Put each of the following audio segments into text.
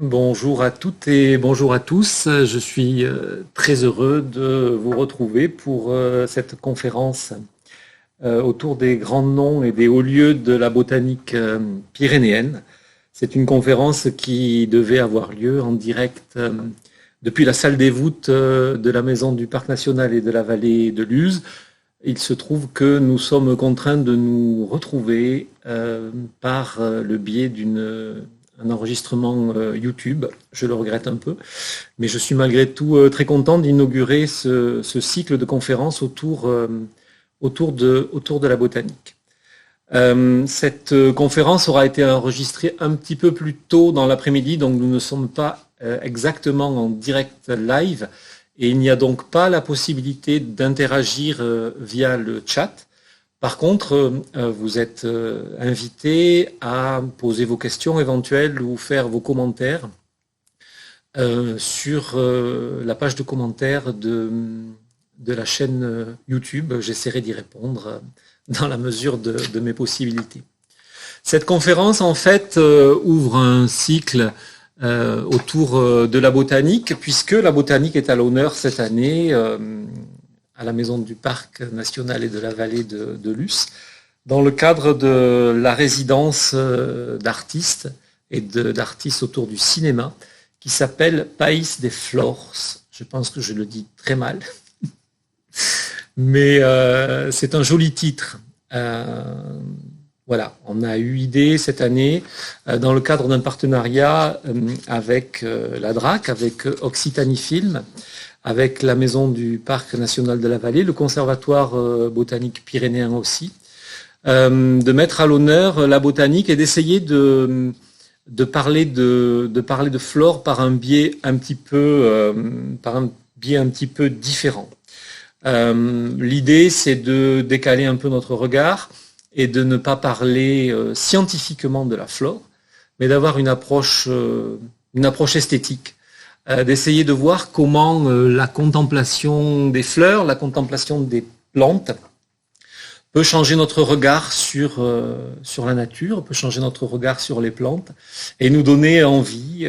Bonjour à toutes et bonjour à tous. Je suis très heureux de vous retrouver pour cette conférence autour des grands noms et des hauts lieux de la botanique pyrénéenne. C'est une conférence qui devait avoir lieu en direct depuis la salle des voûtes de la Maison du Parc national et de la vallée de Luz. Il se trouve que nous sommes contraints de nous retrouver par le biais d'un enregistrement YouTube. Je le regrette un peu, mais je suis malgré tout très content d'inaugurer ce cycle de conférences autour de la botanique. Cette conférence aura été enregistrée un petit peu plus tôt dans l'après-midi, donc nous ne sommes pas exactement en direct live, et il n'y a donc pas la possibilité d'interagir via le chat. Par contre, vous êtes invités à poser vos questions éventuelles ou faire vos commentaires sur la page de commentaires de la chaîne YouTube. J'essaierai d'y répondre dans la mesure de mes possibilités. Cette conférence, en fait, ouvre un cycle autour de la botanique, puisque la botanique est à l'honneur cette année à la Maison du Parc national et de la vallée de Luz, dans le cadre de la résidence d'artistes et d'artistes autour du cinéma, qui s'appelle País de Flors. Je pense que je le dis très mal, mais c'est un joli titre. Voilà, on a eu idée cette année, dans le cadre d'un partenariat avec la DRAC, avec Occitanie Film, avec la Maison du Parc national de la Vallée, le Conservatoire botanique pyrénéen aussi, de mettre à l'honneur la botanique et d'essayer de parler de flore par un biais un petit peu différent. L'idée, c'est de décaler un peu notre regard et de ne pas parler scientifiquement de la flore, mais d'avoir une approche esthétique, d'essayer de voir comment la contemplation des fleurs, la contemplation des plantes peut changer notre regard sur la nature, peut changer notre regard sur les plantes et nous donner envie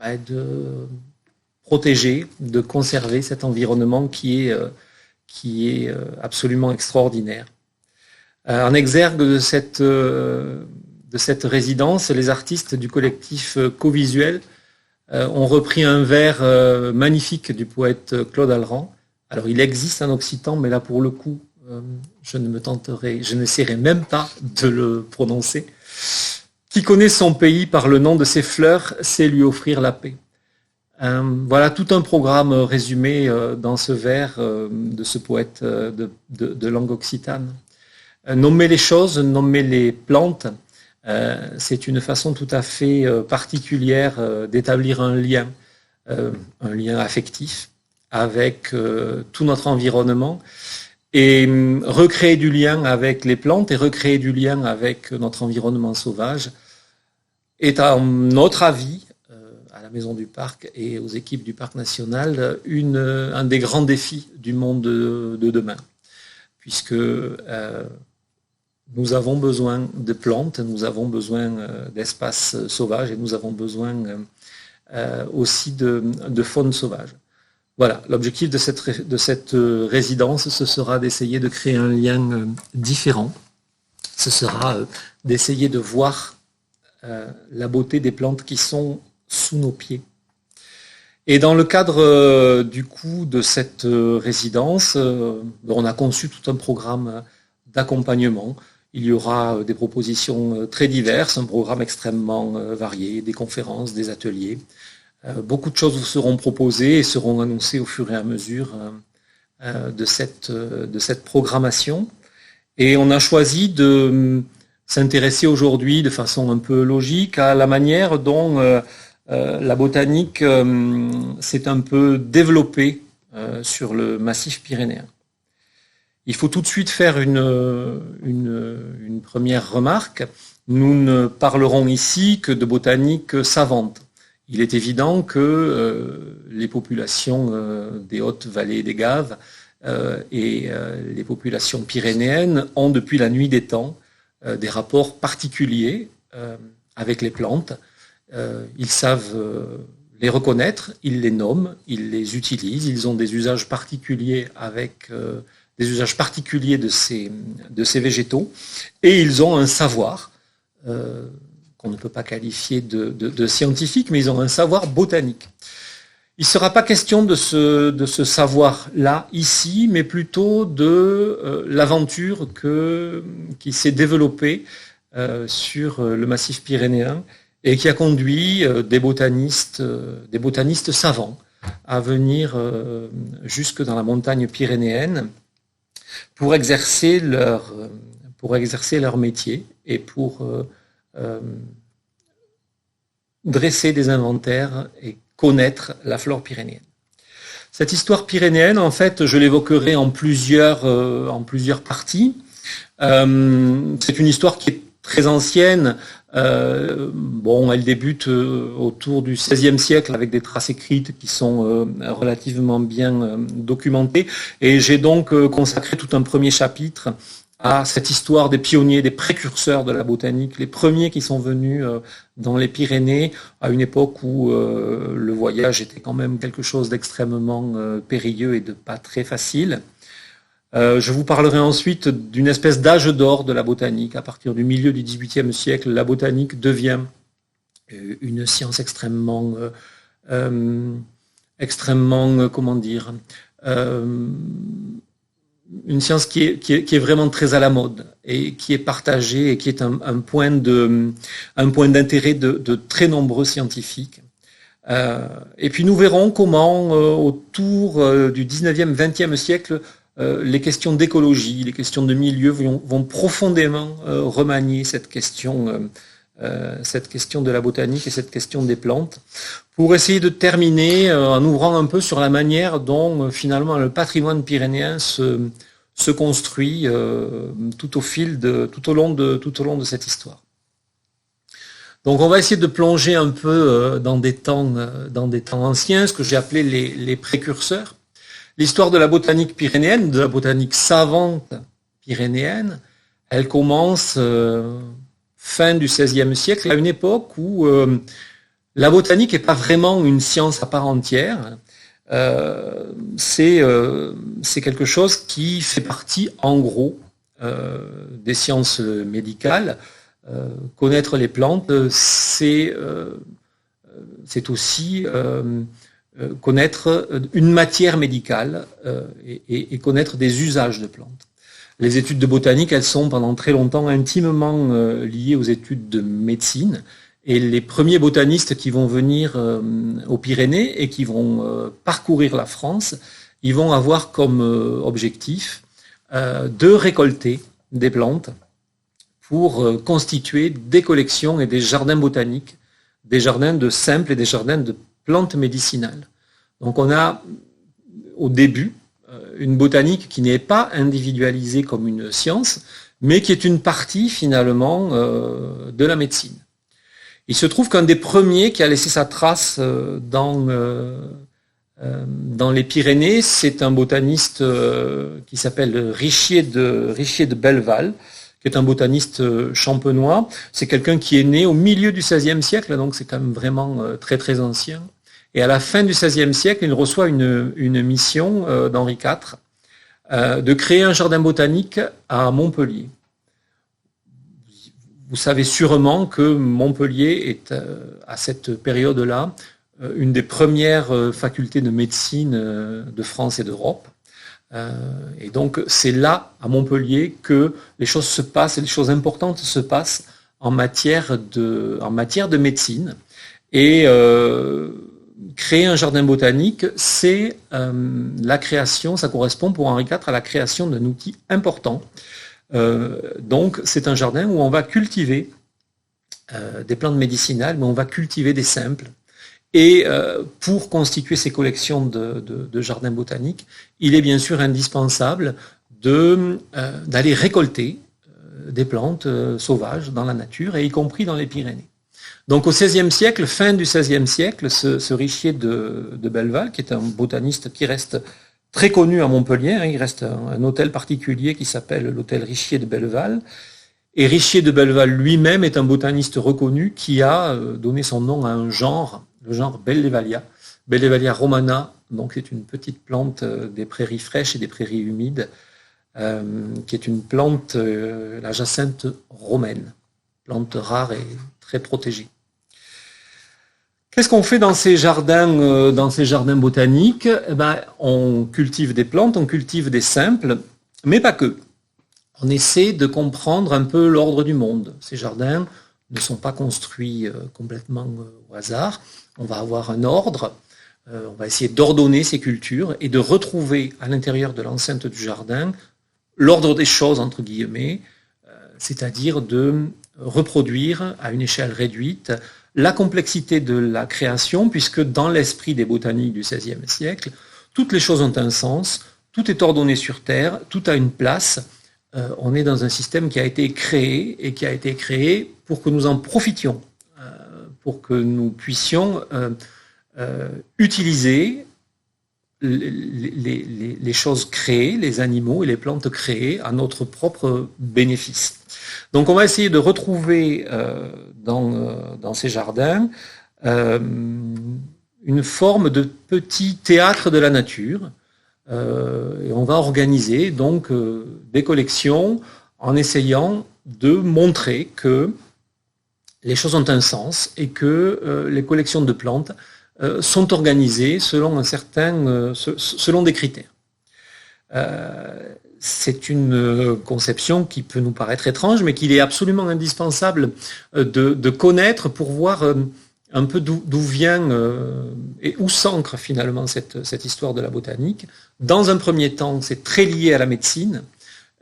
de protéger, de conserver cet environnement qui est absolument extraordinaire. En exergue de cette résidence, les artistes du collectif Covisuel ont repris un vers magnifique du poète Claude Alran. Alors, il existe un occitan, mais là, pour le coup, je n'essaierai même pas de le prononcer. Qui connaît son pays par le nom de ses fleurs, sait lui offrir la paix. Voilà tout un programme résumé dans ce vers de ce poète de langue occitane. Nommer les choses, nommer les plantes, c'est une façon tout à fait particulière d'établir un lien affectif avec tout notre environnement et recréer du lien avec les plantes et recréer du lien avec notre environnement sauvage est, à notre avis, à la Maison du Parc et aux équipes du Parc national, un des grands défis du monde de demain, puisque nous avons besoin de plantes, nous avons besoin d'espaces sauvages et nous avons besoin aussi de faune sauvage. Voilà, l'objectif de cette résidence, ce sera d'essayer de créer un lien différent. Ce sera d'essayer de voir la beauté des plantes qui sont sous nos pieds. Et dans le cadre du coup de cette résidence, on a conçu tout un programme d'accompagnement. Il y aura des propositions très diverses, un programme extrêmement varié, des conférences, des ateliers. Beaucoup de choses vous seront proposées et seront annoncées au fur et à mesure de cette programmation. Et on a choisi de s'intéresser aujourd'hui de façon un peu logique à la manière dont la botanique s'est un peu développée sur le massif pyrénéen. Il faut tout de suite faire une première remarque. Nous ne parlerons ici que de botanique savante. Il est évident que les populations des hautes vallées des Gaves et les populations pyrénéennes ont depuis la nuit des temps des rapports particuliers avec les plantes Ils savent les reconnaître, ils les nomment, ils les utilisent, ils ont des usages particuliers avec des usages particuliers de ces végétaux, et ils ont un savoir qu'on ne peut pas qualifier de scientifique, mais ils ont un savoir botanique. Il ne sera pas question de ce savoir-là ici, mais plutôt de l'aventure qui s'est développée sur le massif pyrénéen et qui a conduit des botanistes savants à venir jusque dans la montagne pyrénéenne pour exercer leur métier et pour dresser des inventaires et connaître la flore pyrénéenne. Cette histoire pyrénéenne, en fait, je l'évoquerai en plusieurs parties. C'est une histoire qui est très ancienne. Elle débute autour du XVIe siècle avec des traces écrites qui sont relativement bien documentées. Et j'ai donc consacré tout un premier chapitre à cette histoire des pionniers, des précurseurs de la botanique, les premiers qui sont venus dans les Pyrénées à une époque où le voyage était quand même quelque chose d'extrêmement périlleux et de pas très facile. Je vous parlerai ensuite d'une espèce d'âge d'or de la botanique. À partir du milieu du XVIIIe siècle, la botanique devient une science extrêmement une science qui est vraiment très à la mode et qui est partagée et qui est un point d'intérêt de très nombreux scientifiques. Et puis nous verrons comment autour du 19e, 20e siècle, les questions d'écologie, les questions de milieu vont profondément remanier cette question de la botanique et cette question des plantes, pour essayer de terminer en ouvrant un peu sur la manière dont finalement le patrimoine pyrénéen se construit tout au long de cette histoire. Donc on va essayer de plonger un peu dans des temps anciens, ce que j'ai appelé les précurseurs. L'histoire de la botanique pyrénéenne, de la botanique savante pyrénéenne, elle commence fin du XVIe siècle, à une époque où la botanique n'est pas vraiment une science à part entière. C'est quelque chose qui fait partie, en gros, des sciences médicales. Connaître les plantes, c'est aussi connaître une matière médicale et connaître des usages de plantes. Les études de botanique, elles sont pendant très longtemps intimement liées aux études de médecine. Et les premiers botanistes qui vont venir aux Pyrénées et qui vont parcourir la France, ils vont avoir comme objectif de récolter des plantes pour constituer des collections et des jardins botaniques, des jardins de simples et des jardins de plantes médicinales. Donc on a au début une botanique qui n'est pas individualisée comme une science, mais qui est une partie finalement de la médecine. Il se trouve qu'un des premiers qui a laissé sa trace dans les Pyrénées, c'est un botaniste qui s'appelle Richier de Belleval, qui est un botaniste champenois. C'est quelqu'un qui est né au milieu du XVIe siècle, donc c'est quand même vraiment très très ancien. Et à la fin du XVIe siècle, il reçoit une mission d'Henri IV de créer un jardin botanique à Montpellier. Vous savez sûrement que Montpellier est, à cette période-là, une des premières facultés de médecine de France et d'Europe. Et donc, c'est là, à Montpellier, que les choses se passent, et les choses importantes se passent en matière de médecine. Et créer un jardin botanique, c'est la création, ça correspond pour Henri IV à la création d'un outil important. Donc c'est un jardin où on va cultiver des plantes médicinales, mais on va cultiver des simples. Et pour constituer ces collections de jardins botaniques, il est bien sûr indispensable d'aller récolter des plantes sauvages dans la nature, et y compris dans les Pyrénées. Donc au XVIe siècle, fin du XVIe siècle, ce Richier de Belleval, qui est un botaniste qui reste très connu à Montpellier, il reste un hôtel particulier qui s'appelle l'hôtel Richier de Belleval, Et Richier de Belleval lui-même est un botaniste reconnu qui a donné son nom à un genre, le genre Bellevalia romana, donc c'est une petite plante des prairies fraîches et des prairies humides, qui est une plante, la jacinthe romaine, plante rare et très protégée. Qu'est-ce qu'on fait dans ces jardins botaniques? On cultive des plantes, on cultive des simples, mais pas que. On essaie de comprendre un peu l'ordre du monde. Ces jardins ne sont pas construits complètement au hasard. On va avoir un ordre, on va essayer d'ordonner ces cultures et de retrouver à l'intérieur de l'enceinte du jardin l'ordre des choses, entre guillemets, c'est-à-dire de reproduire à une échelle réduite la complexité de la création, puisque dans l'esprit des botaniques du XVIe siècle, toutes les choses ont un sens, tout est ordonné sur Terre, tout a une place. On est dans un système qui a été créé et qui a été créé pour que nous en profitions, pour que nous puissions utiliser les choses créées, les animaux et les plantes créées à notre propre bénéfice. Donc on va essayer de retrouver dans ces jardins une forme de petit théâtre de la nature. Et on va organiser donc des collections en essayant de montrer que les choses ont un sens et que les collections de plantes sont organisées selon selon des critères. C'est une conception qui peut nous paraître étrange, mais qu'il est absolument indispensable de connaître pour voir un peu d'où vient et où s'ancre finalement cette histoire de la botanique. Dans un premier temps, c'est très lié à la médecine.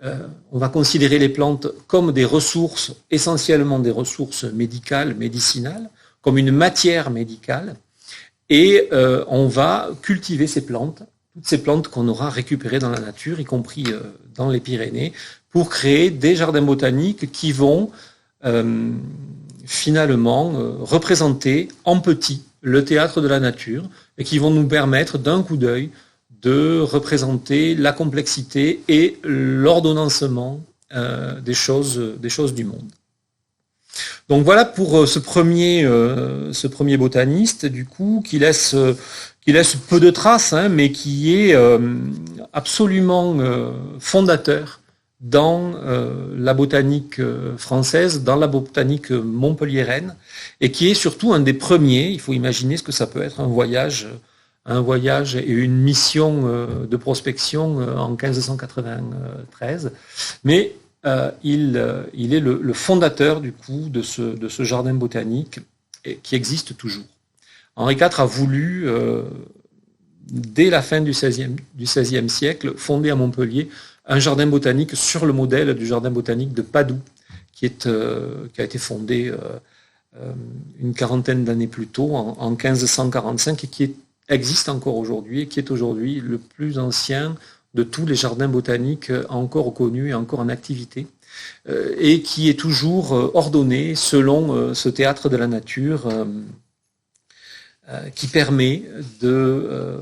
On va considérer les plantes comme des ressources, essentiellement des ressources médicales, médicinales, comme une matière médicale. Et on va cultiver ces plantes, toutes ces plantes qu'on aura récupérées dans la nature, y compris dans les Pyrénées, pour créer des jardins botaniques qui vont finalement représenter en petit le théâtre de la nature et qui vont nous permettre d'un coup d'œil de représenter la complexité et l'ordonnancement des choses du monde. Donc voilà pour ce premier botaniste, du coup, qui laisse peu de traces, hein, mais qui est absolument fondateur dans la botanique française, dans la botanique montpelliéraine, et qui est surtout un des premiers. Il faut imaginer ce que ça peut être un voyage et une mission de prospection en 1593. Mais il est le fondateur du coup de ce jardin botanique qui existe toujours. Henri IV a voulu, dès la fin du XVIe siècle, fonder à Montpellier un jardin botanique sur le modèle du jardin botanique de Padoue, qui a été fondé une quarantaine d'années plus tôt, en 1545, et qui existe encore aujourd'hui, et qui est aujourd'hui le plus ancien de tous les jardins botaniques encore connus et encore en activité, et qui est toujours ordonné selon ce théâtre de la nature qui permet de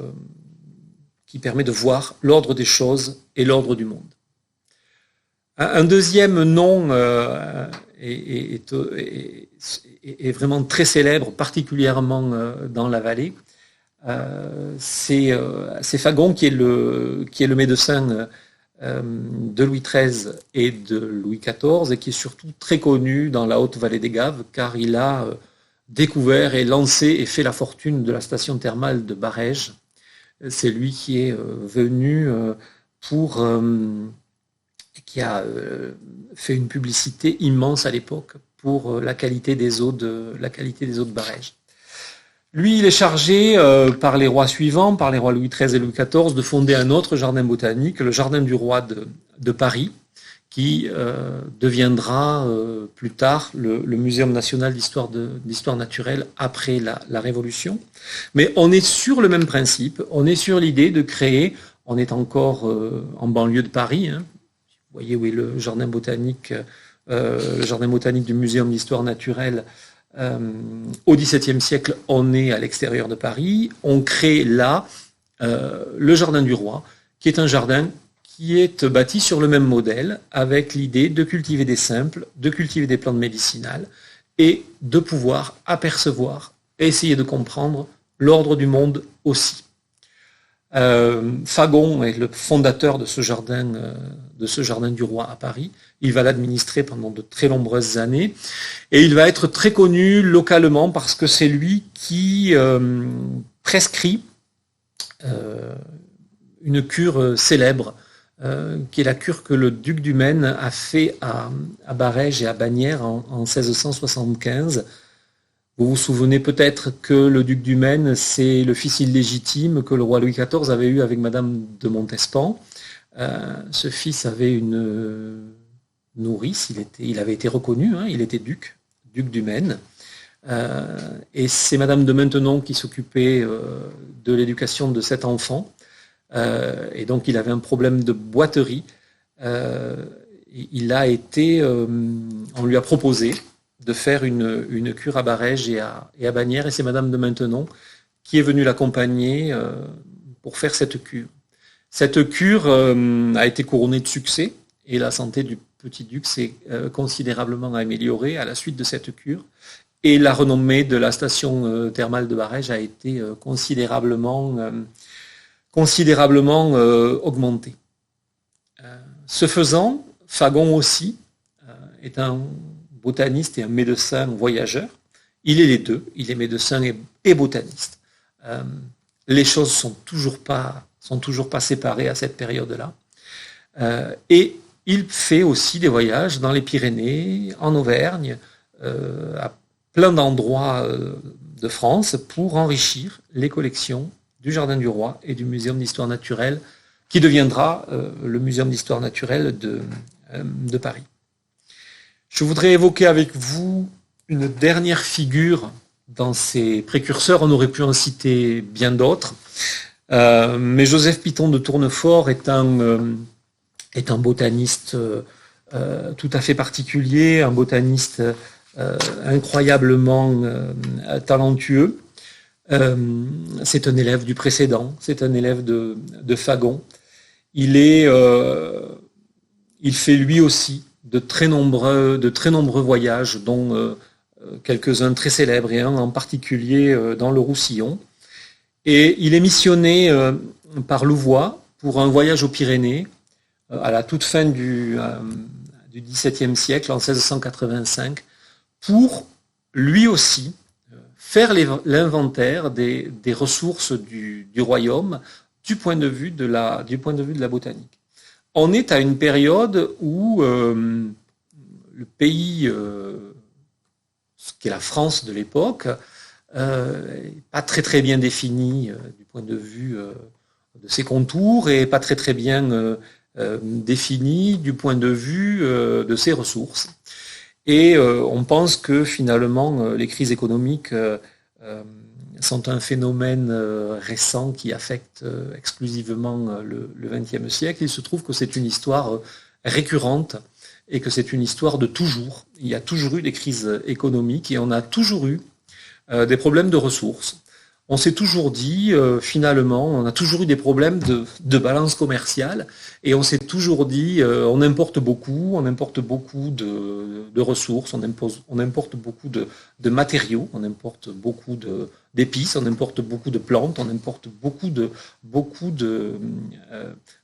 voir l'ordre des choses et l'ordre du monde. Un deuxième nom est vraiment très célèbre, particulièrement dans la vallée. C'est Fagon qui est le médecin de Louis XIII et de Louis XIV et qui est surtout très connu dans la haute vallée des Gaves car il a découvert et lancé et fait la fortune de la station thermale de Barèges. C'est lui qui est venu qui a fait une publicité immense à l'époque pour la qualité des eaux de Barèges. Lui, il est chargé par les rois suivants, par les rois Louis XIII et Louis XIV, de fonder un autre jardin botanique, le jardin du roi de Paris, qui deviendra plus tard le Muséum national d'histoire naturelle après la Révolution. Mais on est sur le même principe, on est sur l'idée de créer, on est encore en banlieue de Paris, hein. Vous voyez où est le jardin botanique du Muséum d'histoire naturelle. Au XVIIe siècle, on est à l'extérieur de Paris, on crée là le jardin du roi, qui est un jardin qui est bâti sur le même modèle, avec l'idée de cultiver des simples, de cultiver des plantes médicinales, et de pouvoir apercevoir et essayer de comprendre l'ordre du monde aussi. Fagon est le fondateur de ce jardin du roi à Paris. Il va l'administrer pendant de très nombreuses années et il va être très connu localement parce que c'est lui qui prescrit une cure célèbre qui est la cure que le duc du Maine a fait à Barèges et à Bagnères en 1675. Vous vous souvenez peut-être que le duc du Maine, c'est le fils illégitime que le roi Louis XIV avait eu avec Madame de Montespan. Ce fils avait une nourrice, il avait été reconnu, il était duc du Maine. Et c'est Madame de Maintenon qui s'occupait de l'éducation de cet enfant. Et donc il avait un problème de boiterie. On lui a proposé de faire une cure à Barèges et à Bagnères, et c'est Madame de Maintenon qui est venue l'accompagner pour faire cette cure. Cette cure a été couronnée de succès, et la santé du petit duc s'est considérablement améliorée à la suite de cette cure, et la renommée de la station thermale de Barèges a été considérablement augmentée. Ce faisant, Fagon aussi est un botaniste et un médecin voyageur. Il est les deux, il est médecin et botaniste. Les choses sont toujours pas séparées à cette période-là. Et il fait aussi des voyages dans les Pyrénées, en Auvergne, à plein d'endroits de France pour enrichir les collections du Jardin du Roi et du Muséum d'Histoire Naturelle, qui deviendra le Muséum d'Histoire Naturelle de Paris. Je voudrais évoquer avec vous une dernière figure dans ces précurseurs. On aurait pu en citer bien d'autres, mais Joseph Piton de Tournefort est un botaniste tout à fait particulier, un botaniste incroyablement talentueux. C'est un élève du précédent, c'est un élève de Fagon. Il fait lui aussi de très nombreux voyages, dont quelques-uns très célèbres, et un en particulier dans le Roussillon. Et il est missionné par Louvois pour un voyage aux Pyrénées à la toute fin du XVIIe siècle, en 1685, pour lui aussi faire l'inventaire des ressources du royaume du point de vue de la botanique. On est à une période où le pays, ce qu'est la France de l'époque, n'est pas très très bien défini du point de vue de ses contours et pas très très bien défini du point de vue de ses ressources. Et on pense que finalement les crises économiques sont un phénomène récent qui affecte exclusivement le XXe siècle. Il se trouve que c'est une histoire récurrente et que c'est une histoire de toujours. Il y a toujours eu des crises économiques et on a toujours eu des problèmes de ressources. On s'est toujours dit, finalement, on a toujours eu des problèmes de balance commerciale et on s'est toujours dit, on importe beaucoup de ressources, on importe beaucoup de matériaux, on importe beaucoup d'épices, on importe beaucoup de plantes, on importe beaucoup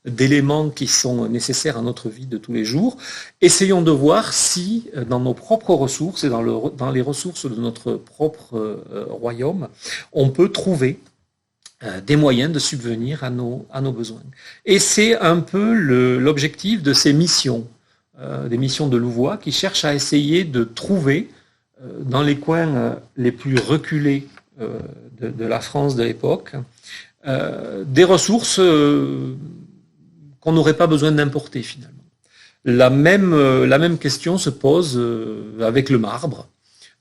d'éléments qui sont nécessaires à notre vie de tous les jours. Essayons de voir si, dans nos propres ressources et dans les ressources de notre propre royaume, on peut trouver des moyens de subvenir à nos besoins. Et c'est un peu l'objectif de ces missions, des missions de Louvois, qui cherchent à essayer de trouver dans les coins les plus reculés de la France de l'époque des ressources qu'on n'aurait pas besoin d'importer finalement. La même question se pose avec le marbre.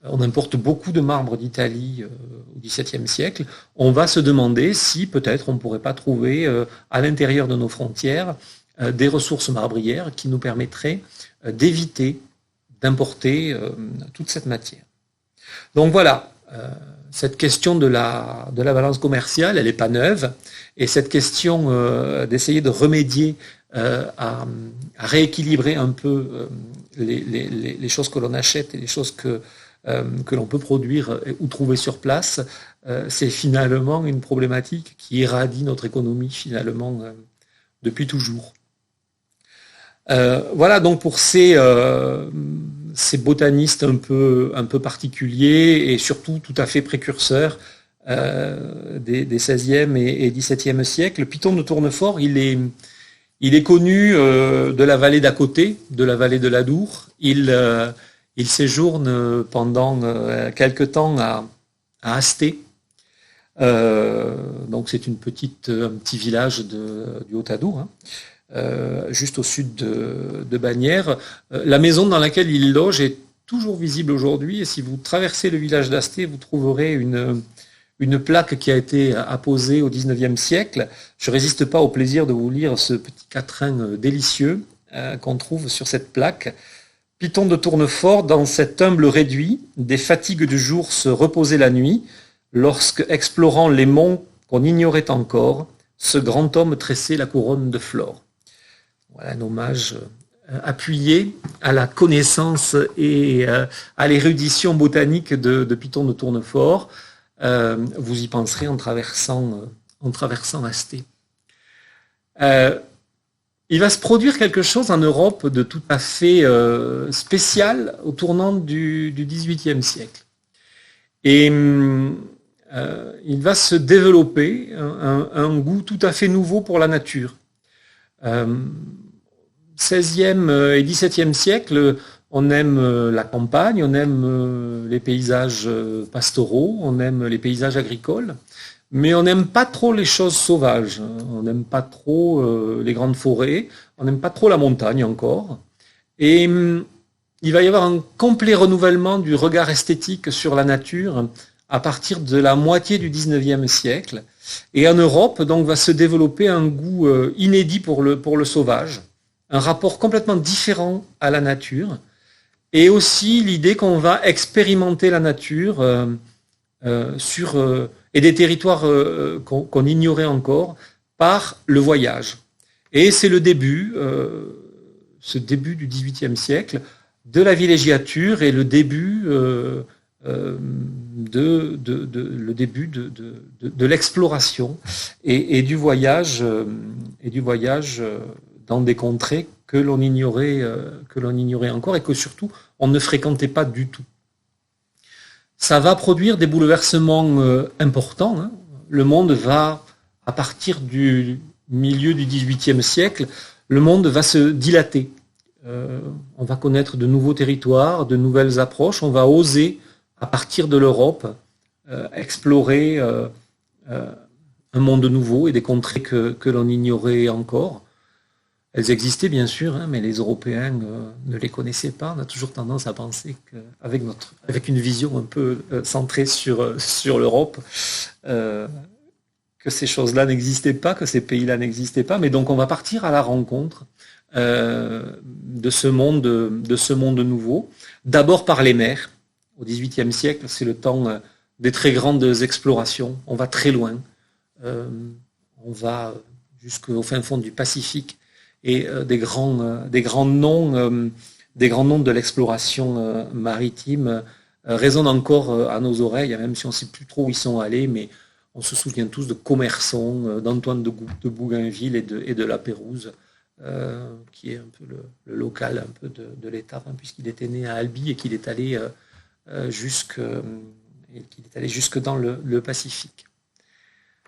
On importe beaucoup de marbre d'Italie au XVIIe siècle. On va se demander si peut-être on ne pourrait pas trouver à l'intérieur de nos frontières des ressources marbrières qui nous permettraient d'éviter d'importer toute cette matière. Donc voilà, cette question de la balance commerciale, elle n'est pas neuve. Et cette question d'essayer de remédier à rééquilibrer un peu les choses que l'on achète et les choses que l'on peut produire ou trouver sur place, c'est finalement une problématique qui irradie notre économie finalement depuis toujours. Voilà donc pour ces botanistes un peu particuliers et surtout tout à fait précurseurs des XVIe et XVIIe siècles. Python de Tournefort, il est connu de la vallée d'à côté, de la vallée de l'Adour. Il séjourne pendant quelque temps à Asté. Donc c'est un petit village du Haut-Adour, hein, juste au sud de Bagnères. La maison dans laquelle il loge est toujours visible aujourd'hui, et si vous traversez le village d'Asté, vous trouverez une plaque qui a été apposée au XIXe siècle. Je ne résiste pas au plaisir de vous lire ce petit quatrain délicieux qu'on trouve sur cette plaque. Python de Tournefort, dans cet humble réduit, des fatigues du jour se reposait la nuit, lorsque, explorant les monts qu'on ignorait encore, ce grand homme tressait la couronne de flore. Voilà un hommage appuyé à la connaissance et à l'érudition botanique de Python de Tournefort. Vous y penserez en traversant Asté. Il va se produire quelque chose en Europe de tout à fait spécial au tournant du XVIIIe siècle. Et il va se développer un goût tout à fait nouveau pour la nature. XVIe et XVIIe siècle, on aime la campagne, on aime les paysages pastoraux, on aime les paysages agricoles, mais on n'aime pas trop les choses sauvages. On n'aime pas trop les grandes forêts, on n'aime pas trop la montagne encore. Et il va y avoir un complet renouvellement du regard esthétique sur la nature à partir de la moitié du XIXe siècle. Et en Europe, donc, va se développer un goût inédit pour le sauvage, un rapport complètement différent à la nature, et aussi l'idée qu'on va expérimenter la nature et des territoires qu'on ignorait encore par le voyage. Et c'est le début, ce début du XVIIIe siècle, de la villégiature et le début de l'exploration et du voyage dans des contrées que l'on ignorait encore et que surtout on ne fréquentait pas du tout. Ça va produire des bouleversements importants, hein. Le monde va, à partir du milieu du XVIIIe siècle, le monde va se dilater. On va connaître de nouveaux territoires, de nouvelles approches. On va oser, à partir de l'Europe, explorer un monde nouveau et des contrées que l'on ignorait encore. Elles existaient bien sûr, hein, mais les Européens ne les connaissaient pas. On a toujours tendance à penser qu'avec une vision un peu centrée sur l'Europe, que ces choses-là n'existaient pas, que ces pays-là n'existaient pas. Mais donc on va partir à la rencontre de ce monde nouveau. D'abord par les mers. Au XVIIIe siècle, c'est le temps des très grandes explorations. On va très loin. On va jusqu'au fin fond du Pacifique. Et des grands noms de l'exploration maritime résonnent encore à nos oreilles, même si on ne sait plus trop où ils sont allés, mais on se souvient tous de Commerson, d'Antoine de Bougainville et de La Pérouse, qui est un peu le local un peu de l'État, hein, puisqu'il était né à Albi et qu'il est allé jusque dans le Pacifique.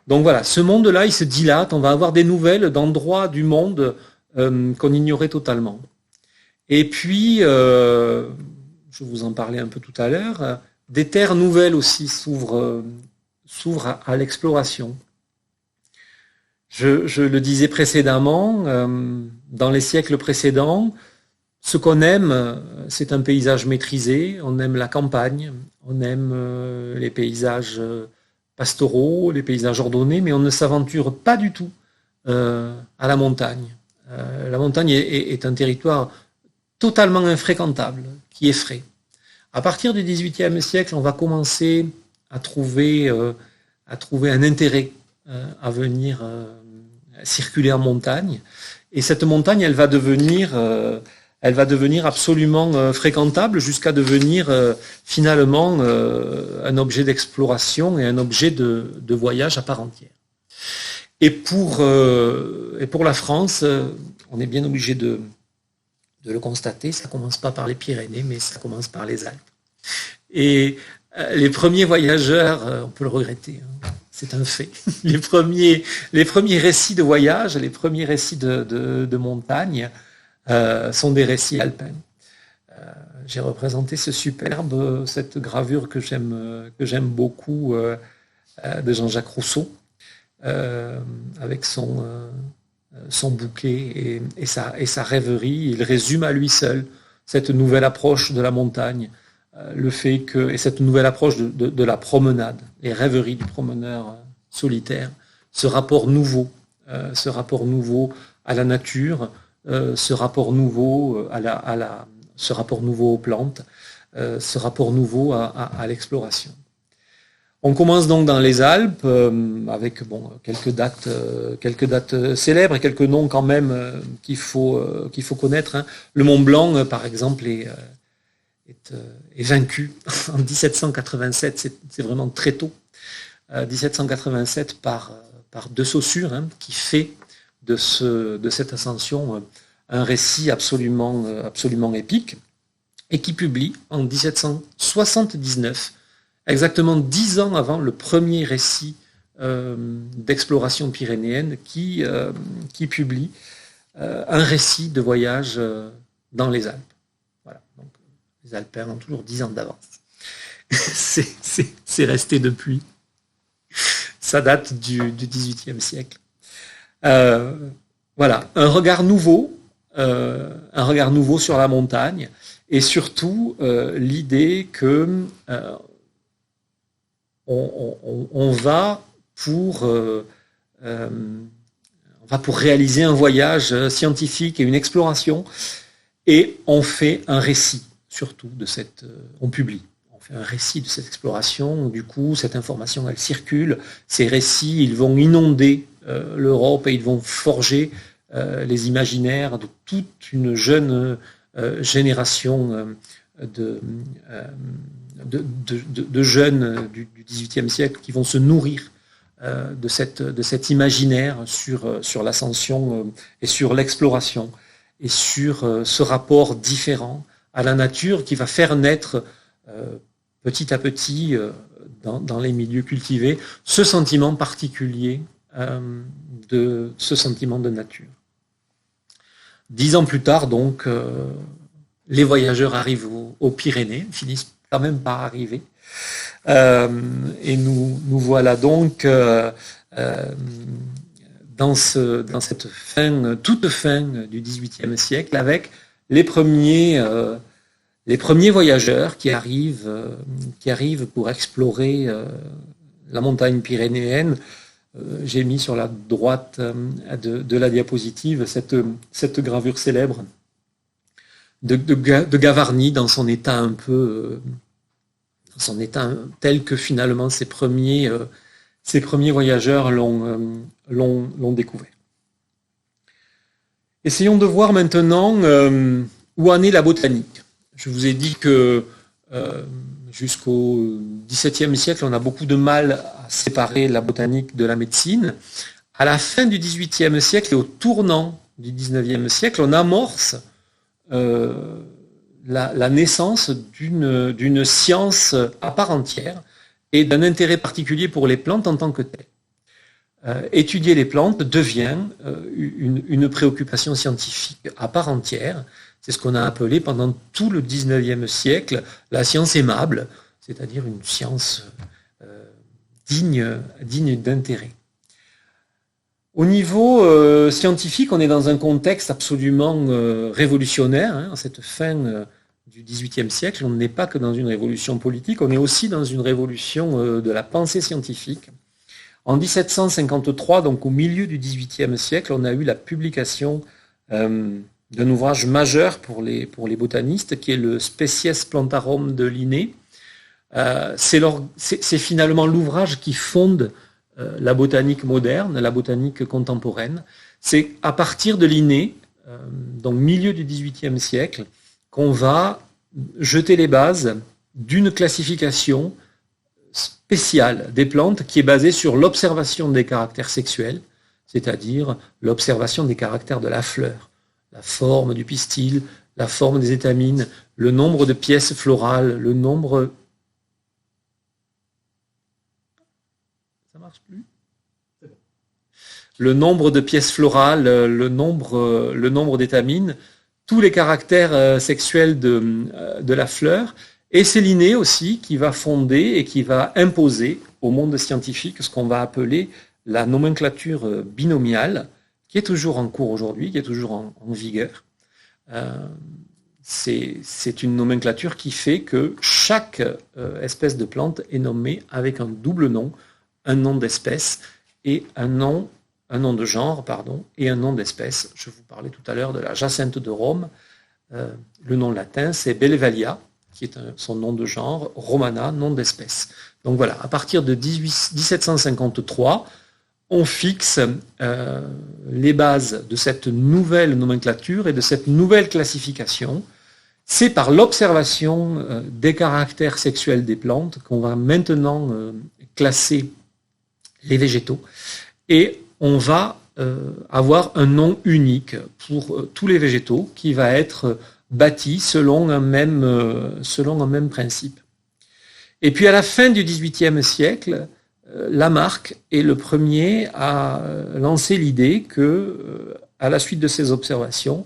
Donc voilà, ce monde-là, il se dilate, on va avoir des nouvelles d'endroits du monde qu'on ignorait totalement. Et puis, je vous en parlais un peu tout à l'heure, des terres nouvelles aussi s'ouvrent à l'exploration. Je le disais précédemment, dans les siècles précédents, ce qu'on aime, c'est un paysage maîtrisé, on aime la campagne, on aime les paysages pastoraux, les paysages ordonnés, mais on ne s'aventure pas du tout à la montagne. La montagne est un territoire totalement infréquentable, qui effraie. À partir du XVIIIe siècle, on va commencer à trouver un intérêt à venir circuler en montagne. Et cette montagne, elle va devenir absolument fréquentable jusqu'à devenir finalement un objet d'exploration et un objet de voyage à part entière. Et pour la France, on est bien obligé de le constater, ça commence pas par les Pyrénées, mais ça commence par les Alpes. Et les premiers voyageurs, on peut le regretter, hein, c'est un fait. Les premiers récits de voyage, les premiers récits de montagne sont des récits alpins. J'ai représenté cette gravure que j'aime beaucoup de Jean-Jacques Rousseau, avec son bouquet et sa rêverie. Il résume à lui seul cette nouvelle approche de la montagne, le fait que, et cette nouvelle approche de la promenade, les rêveries du promeneur solitaire, ce rapport nouveau à la nature, ce rapport nouveau ce rapport nouveau aux plantes, ce rapport nouveau à l'exploration. On commence donc dans les Alpes avec quelques dates célèbres et quelques noms quand même qu'il faut connaître, hein. Le Mont Blanc, par exemple, est vaincu en 1787. C'est vraiment très tôt. 1787 par De Saussure, hein, qui fait de cette ascension un récit absolument épique, et qui publie en 1779, exactement 10 ans avant le premier récit d'exploration pyrénéenne, qui publie un récit de voyage dans les Alpes. Voilà. Donc, les Alpins ont toujours 10 ans d'avance. C'est resté depuis. Ça date du XVIIIe siècle. Voilà, un regard nouveau sur la montagne, et surtout l'idée que on va pour réaliser un voyage scientifique et une exploration, et on fait un récit surtout on publie. On fait un récit de cette exploration. Du coup, cette information, elle circule. Ces récits, ils vont inonder l'Europe, et ils vont forger les imaginaires de toute une jeune génération de jeunes du XVIIIe siècle, qui vont se nourrir de cet imaginaire sur l'ascension et sur l'exploration, et sur ce rapport différent à la nature, qui va faire naître petit à petit dans les milieux cultivés ce sentiment particulier, ce sentiment de nature. 10 ans plus tard, donc, les voyageurs arrivent aux Pyrénées, finissent quand même par arriver, et nous voilà donc dans cette toute fin du XVIIIe siècle, avec les premiers voyageurs qui arrivent pour explorer la montagne pyrénéenne. J'ai mis sur la droite de la diapositive cette gravure célèbre de Gavarni dans son état tel que finalement ces premiers voyageurs l'ont découvert. Essayons de voir maintenant où en est la botanique. Je vous ai dit que jusqu'au XVIIe siècle, on a beaucoup de mal à séparer la botanique de la médecine. À la fin du XVIIIe siècle et au tournant du XIXe siècle, on amorce la naissance d'une science à part entière et d'un intérêt particulier pour les plantes en tant que telles. Étudier les plantes devient une préoccupation scientifique à part entière. C'est ce qu'on a appelé pendant tout le XIXe siècle la science aimable, c'est-à-dire une science digne d'intérêt. Au niveau scientifique, on est dans un contexte absolument révolutionnaire. Hein, en cette fin du XVIIIe siècle, on n'est pas que dans une révolution politique, on est aussi dans une révolution de la pensée scientifique. En 1753, donc au milieu du XVIIIe siècle, on a eu la publication d'un ouvrage majeur pour les botanistes, qui est le Species Plantarum de Linné. C'est finalement l'ouvrage qui fonde la botanique moderne, la botanique contemporaine. C'est à partir de Linné, donc milieu du XVIIIe siècle, qu'on va jeter les bases d'une classification spéciale des plantes qui est basée sur l'observation des caractères sexuels, c'est-à-dire l'observation des caractères de la fleur, la forme du pistil, la forme des étamines, le nombre de pièces florales, le nombre... Ça marche plus ? Le nombre de pièces florales, le nombre d'étamines, tous les caractères sexuels de la fleur. Et c'est Linné aussi qui va fonder et qui va imposer au monde scientifique ce qu'on va appeler la nomenclature binomiale, qui est toujours en cours aujourd'hui, qui est toujours en vigueur. C'est une nomenclature qui fait que chaque espèce de plante est nommée avec un double nom, un nom d'espèce et un nom de genre, et un nom d'espèce. Je vous parlais tout à l'heure de la jacinthe de Rome. Le nom latin, c'est Bellevalia, qui est son nom de genre, Romana, nom d'espèce. Donc voilà, à partir de 1753, on fixe les bases de cette nouvelle nomenclature et de cette nouvelle classification. C'est par l'observation des caractères sexuels des plantes qu'on va maintenant classer les végétaux. Et on va avoir un nom unique pour tous les végétaux qui va être bâti selon un même principe. Et puis à la fin du XVIIIe siècle, Lamarck est le premier à lancer l'idée que, à la suite de ces observations,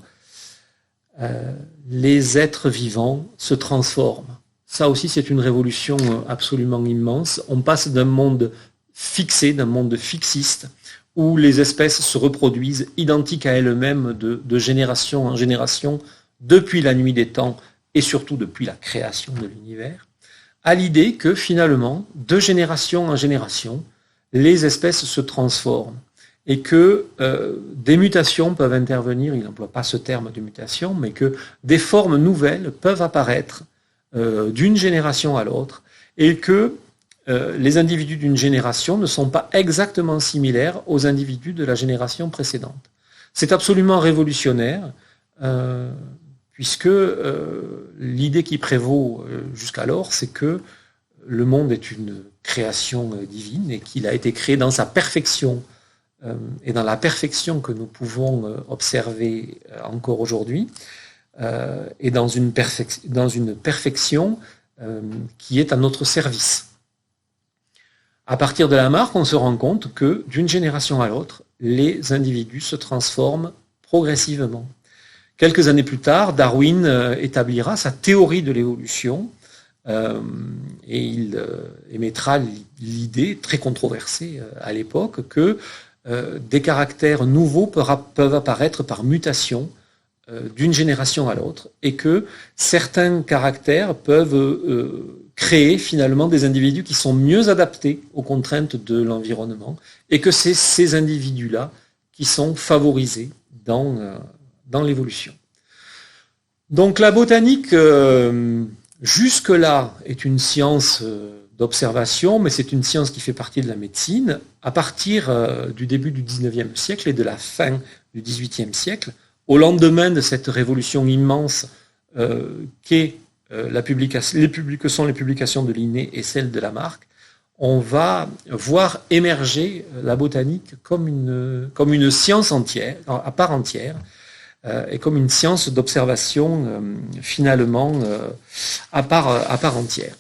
les êtres vivants se transforment. Ça aussi, c'est une révolution absolument immense. On passe d'un monde fixé, d'un monde fixiste, où les espèces se reproduisent identiques à elles-mêmes de génération en génération, depuis la nuit des temps et surtout depuis la création de l'univers, à l'idée que finalement, de génération en génération, les espèces se transforment et que des mutations peuvent intervenir, il n'emploie pas ce terme de mutation, mais que des formes nouvelles peuvent apparaître d'une génération à l'autre et que les individus d'une génération ne sont pas exactement similaires aux individus de la génération précédente. C'est absolument révolutionnaire, puisque l'idée qui prévaut jusqu'alors, c'est que le monde est une création divine et qu'il a été créé dans sa perfection et dans la perfection que nous pouvons observer encore aujourd'hui, et dans une perfection qui est à notre service. À partir de Lamarck, on se rend compte que d'une génération à l'autre, les individus se transforment progressivement. Quelques années plus tard, Darwin établira sa théorie de l'évolution et il émettra l'idée très controversée à l'époque que des caractères nouveaux peuvent apparaître par mutation d'une génération à l'autre et que certains caractères peuvent créer finalement des individus qui sont mieux adaptés aux contraintes de l'environnement et que c'est ces individus-là qui sont favorisés dans l'évolution. Donc la botanique, jusque-là, est une science d'observation, mais c'est une science qui fait partie de la médecine. À partir du début du XIXe siècle et de la fin du XVIIIe siècle, au lendemain de cette révolution immense qu'est que sont les publications de Linné et celles de Lamarck, on va voir émerger la botanique comme une science entière, à part entière, et comme une science d'observation finalement à part entière.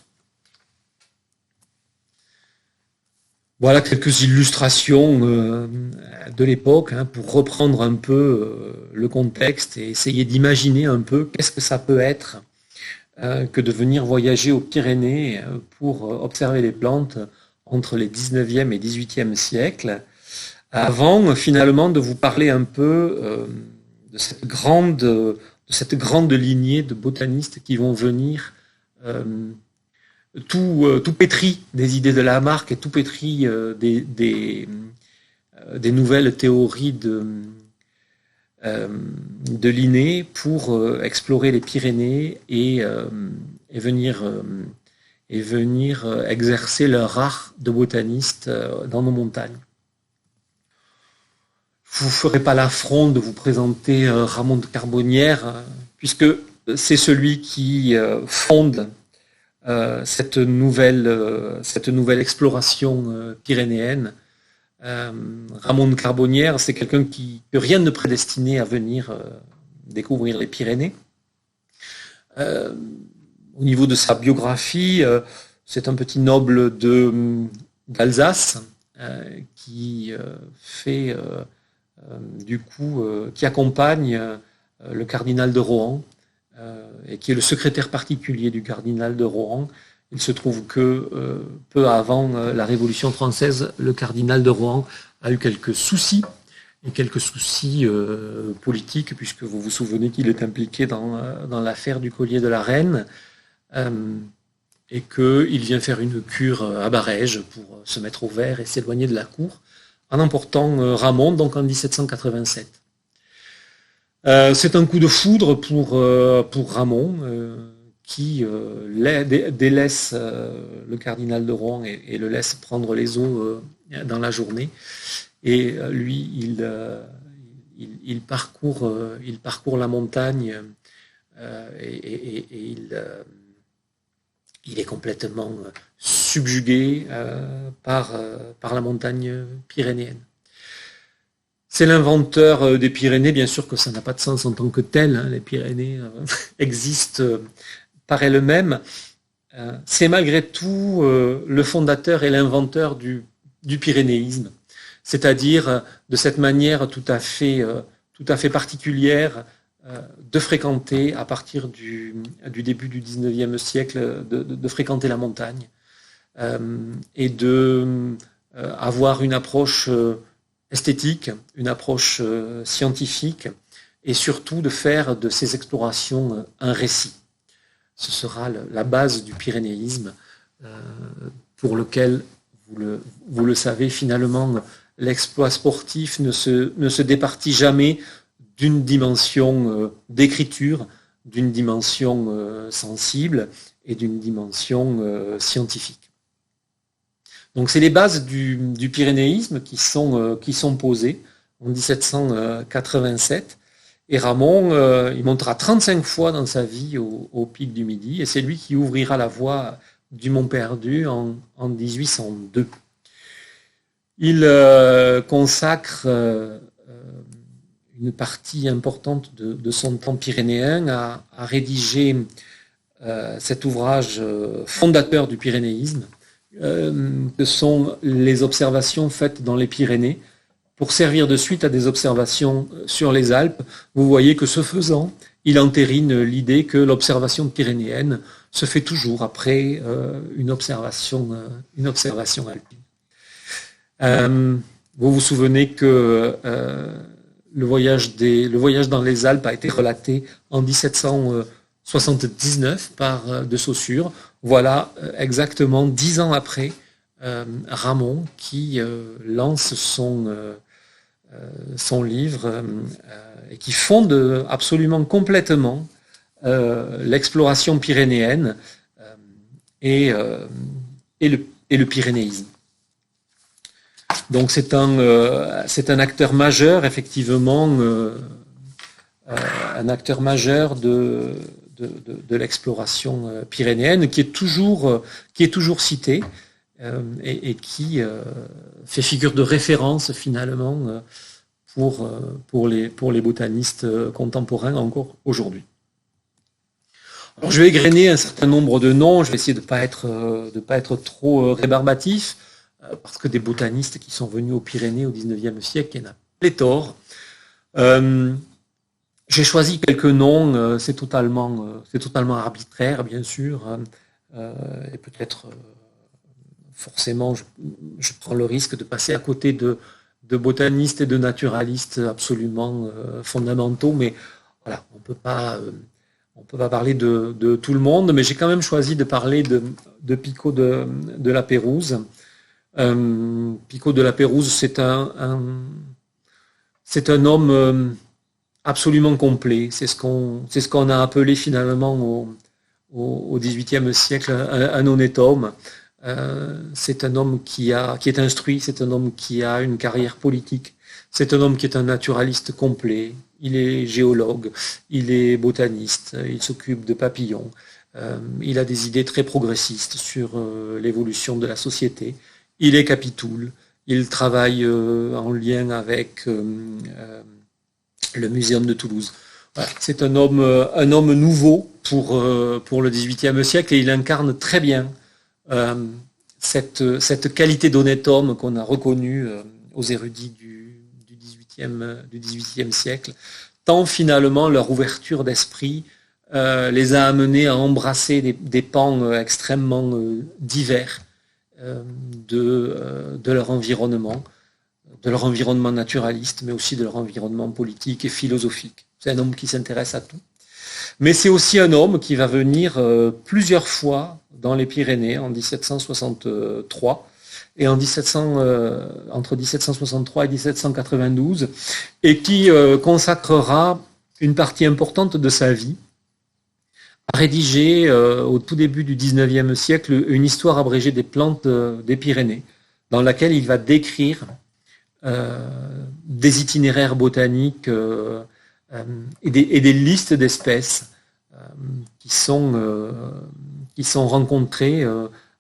Voilà quelques illustrations de l'époque pour reprendre un peu le contexte et essayer d'imaginer un peu qu'est-ce que ça peut être que de venir voyager aux Pyrénées pour observer les plantes entre les 19e et 18e siècles, avant finalement de vous parler un peu de cette grande lignée de botanistes qui vont venir tout pétri des idées de Lamarck et tout pétri des nouvelles théories de Linné pour explorer les Pyrénées et venir et venir exercer leur art de botaniste dans nos montagnes. Je ne vous ferai pas l'affront de vous présenter Ramon de Carbonnières, puisque c'est celui qui fonde cette nouvelle exploration pyrénéenne. Ramon de Carbonnières, c'est quelqu'un que rien ne prédestinait à venir découvrir les Pyrénées. Au niveau de sa biographie, c'est un petit noble d'Alsace qui fait qui accompagne le cardinal de Rohan et qui est le secrétaire particulier du cardinal de Rohan. Il se trouve que peu avant la Révolution française, le cardinal de Rohan a eu quelques soucis politiques, puisque vous vous souvenez qu'il est impliqué dans l'affaire du collier de la reine, et qu'il vient faire une cure à Barège pour se mettre au vert et s'éloigner de la cour, en emportant Ramon, donc en 1787. C'est un coup de foudre pour Ramon, qui délaisse le cardinal de Rohan et le laisse prendre les eaux dans la journée. Et lui, il parcourt la montagne et il est complètement subjugué par la montagne pyrénéenne. C'est l'inventeur des Pyrénées, bien sûr que ça n'a pas de sens en tant que tel, hein, les Pyrénées existent par elles-mêmes. C'est malgré tout le fondateur et l'inventeur du pyrénéisme, c'est-à-dire de cette manière tout à fait particulière de fréquenter, à partir du début du 19e siècle, de fréquenter la montagne et de avoir une approche esthétique, une approche scientifique, et surtout de faire de ces explorations un récit. Ce sera la base du pyrénéisme, pour lequel, vous le savez, finalement, l'exploit sportif ne se départit jamais d'une dimension d'écriture, d'une dimension sensible et d'une dimension scientifique. Donc c'est les bases du pyrénéisme qui sont posées en 1787. Et Ramon, il montera 35 fois dans sa vie au pic du Midi, et c'est lui qui ouvrira la voie du Mont Perdu en 1802. Il consacre une partie importante de son temps pyrénéen à rédiger cet ouvrage fondateur du pyrénéisme, que sont les observations faites dans les Pyrénées, pour servir de suite à des observations sur les Alpes. Vous voyez que ce faisant, il entérine l'idée que l'observation pyrénéenne se fait toujours après une observation alpine. Vous vous souvenez que le voyage dans les Alpes a été relaté en 1779 par de Saussure. Voilà exactement 10 ans après Ramon qui lance son livre et qui fonde absolument complètement l'exploration pyrénéenne et le pyrénéisme. Donc c'est un acteur majeur, effectivement, un acteur majeur de l'exploration pyrénéenne qui est toujours cité et qui fait figure de référence finalement pour les botanistes contemporains encore aujourd'hui. Alors je vais égrener un certain nombre de noms, je vais essayer de pas être trop rébarbatif, parce que des botanistes qui sont venus aux Pyrénées au XIXe siècle, il y en a pléthore. J'ai choisi quelques noms, c'est totalement arbitraire, bien sûr, et peut-être forcément je prends le risque de passer à côté de botanistes et de naturalistes absolument fondamentaux, mais voilà, on peut pas parler de tout le monde, mais j'ai quand même choisi de parler de Pico de la Pérouse. Pico de la Pérouse, c'est un homme absolument complet. C'est ce qu'on a appelé finalement au XVIIIe siècle un honnête homme. C'est un homme qui est instruit, c'est un homme qui a une carrière politique, c'est un homme qui est un naturaliste complet. Il est géologue, il est botaniste, il s'occupe de papillons. Il a des idées très progressistes sur l'évolution de la société. Il est capitoul. Il travaille en lien avec le Muséum de Toulouse. Voilà. C'est un homme nouveau pour le XVIIIe siècle et il incarne très bien cette qualité d'honnête homme qu'on a reconnue aux érudits du XVIIIe siècle, tant finalement leur ouverture d'esprit les a amenés à embrasser des pans extrêmement divers de leur environnement naturaliste, mais aussi de leur environnement politique et philosophique. C'est un homme qui s'intéresse à tout. Mais c'est aussi un homme qui va venir plusieurs fois dans les Pyrénées en 1763 et entre 1763 et 1792, et qui consacrera une partie importante de sa vie à rédiger au tout début du XIXe siècle une histoire abrégée des plantes des Pyrénées, dans laquelle il va décrire des itinéraires botaniques et des listes d'espèces qui sont rencontrées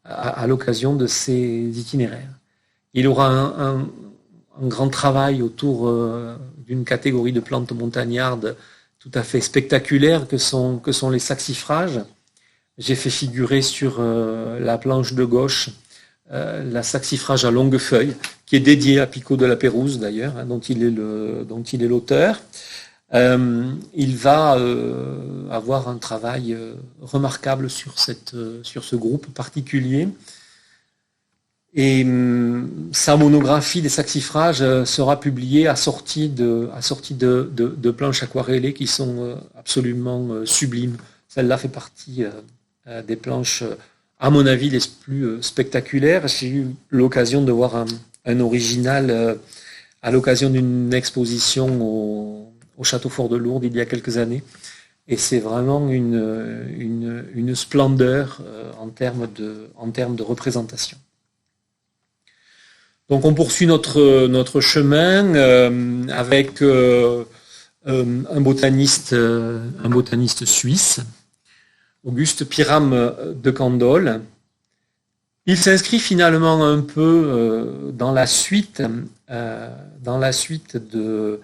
à l'occasion de ces itinéraires. Il aura un grand travail autour d'une catégorie de plantes montagnardes tout à fait spectaculaires que sont les saxifrages. J'ai fait figurer sur la planche de gauche la saxifrage à longue feuille, qui est dédiée à Pico de la Pérouse d'ailleurs, dont il est l'auteur. Il va avoir un travail remarquable sur ce groupe particulier. Et sa monographie des saxifrages sera publiée assortie de planches aquarellées qui sont absolument sublimes. Celle-là fait partie des planches, à mon avis, les plus spectaculaires. J'ai eu l'occasion de voir un original à l'occasion d'une exposition au Château Fort de Lourdes il y a quelques années. Et c'est vraiment une splendeur en termes de représentation. Donc on poursuit notre chemin avec un botaniste suisse, Auguste Piram de Candolle. Il s'inscrit finalement un peu dans la suite de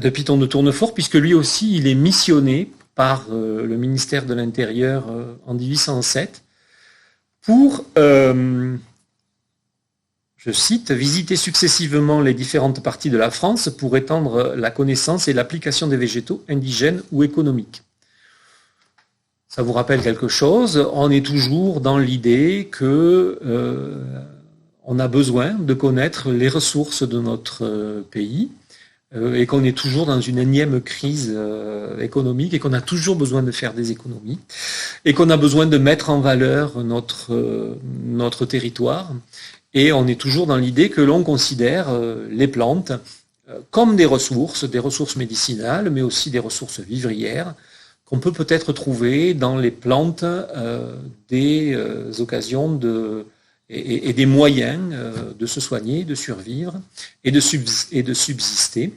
Python de Tournefort, puisque lui aussi il est missionné par le ministère de l'Intérieur en 1807 pour je cite, « visiter successivement les différentes parties de la France pour étendre la connaissance et l'application des végétaux indigènes ou économiques. » Ça vous rappelle quelque chose? On est toujours dans l'idée que on a besoin de connaître les ressources de notre pays et qu'on est toujours dans une énième crise économique et qu'on a toujours besoin de faire des économies et qu'on a besoin de mettre en valeur notre territoire. Et on est toujours dans l'idée que l'on considère les plantes comme des ressources médicinales, mais aussi des ressources vivrières, qu'on peut peut-être trouver dans les plantes des occasions et des moyens de se soigner, de survivre et de subsister.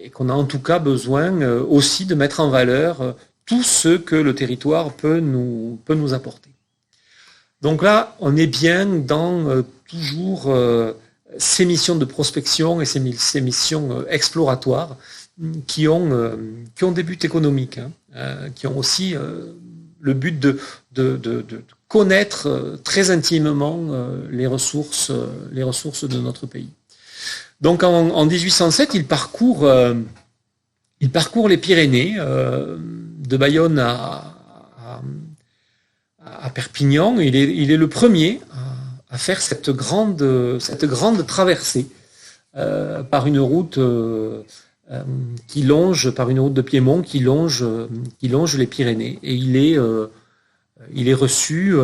Et qu'on a en tout cas besoin aussi de mettre en valeur tout ce que le territoire peut nous apporter. Donc là, on est bien dans toujours ces missions de prospection et ces missions exploratoires qui ont des buts économiques, qui ont aussi le but de connaître très intimement les ressources de notre pays. Donc en 1807, il parcourt les Pyrénées, de Bayonne à Perpignan. Il est le premier à faire cette grande traversée par une route par une route de Piémont qui longe les Pyrénées. Et il est reçu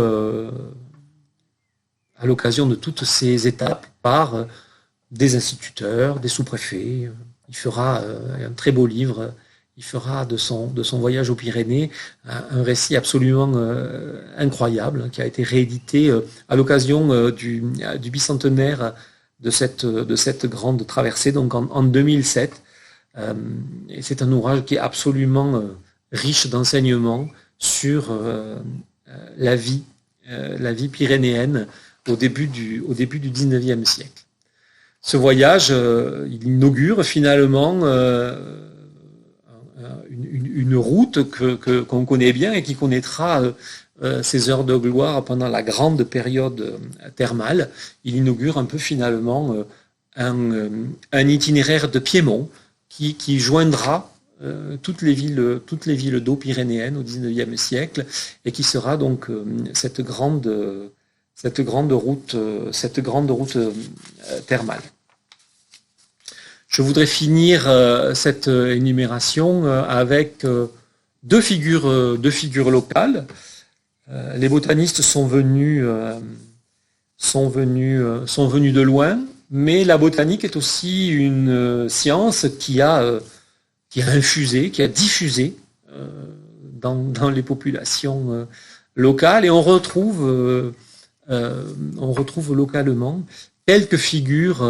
à l'occasion de toutes ces étapes par des instituteurs, des sous-préfets. Il fera un très beau livre il fera de son voyage aux Pyrénées un récit absolument incroyable qui a été réédité à l'occasion du bicentenaire de cette grande traversée, donc en 2007. Et c'est un ouvrage qui est absolument riche d'enseignements sur la vie pyrénéenne au début du 19e siècle. Ce voyage, il inaugure finalement une route qu'on connaît bien et qui connaîtra ses heures de gloire pendant la grande période thermale. Il inaugure un peu finalement un itinéraire de Piémont qui joindra toutes les villes d'eau pyrénéennes au XIXe siècle et qui sera donc cette grande route thermale. Je voudrais finir cette énumération avec deux figures locales. Les botanistes sont venus de loin, mais la botanique est aussi une science qui a infusé, qui a diffusé dans les populations locales, et on retrouve localement quelques figures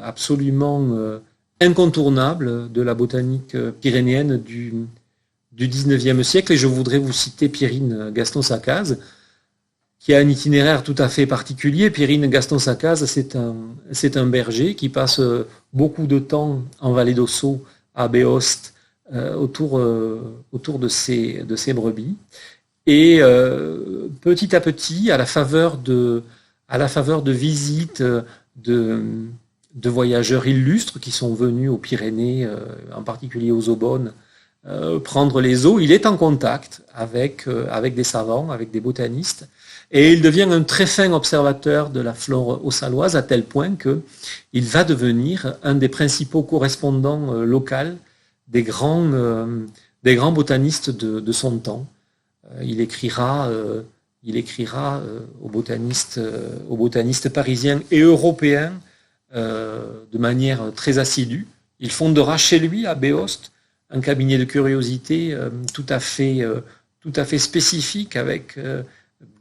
absolument incontournables de la botanique pyrénéenne du XIXe siècle, et je voudrais vous citer Pierrine Gaston-Sacaz, qui a un itinéraire tout à fait particulier. Pierrine Gaston-Sacaz, c'est un berger qui passe beaucoup de temps en Vallée d'Ossau, à Béost, autour de ses brebis. Et petit à petit, à la faveur de visites de voyageurs illustres qui sont venus aux Pyrénées, en particulier aux Aubonnes, prendre les eaux, il est en contact avec des savants, avec des botanistes, et il devient un très fin observateur de la flore auxalloise, à tel point qu'il va devenir un des principaux correspondants locaux des grands botanistes de son temps. Il écrira aux botanistes parisiens et européens de manière très assidue. Il fondera chez lui, à Béost, un cabinet de curiosité tout à fait spécifique, avec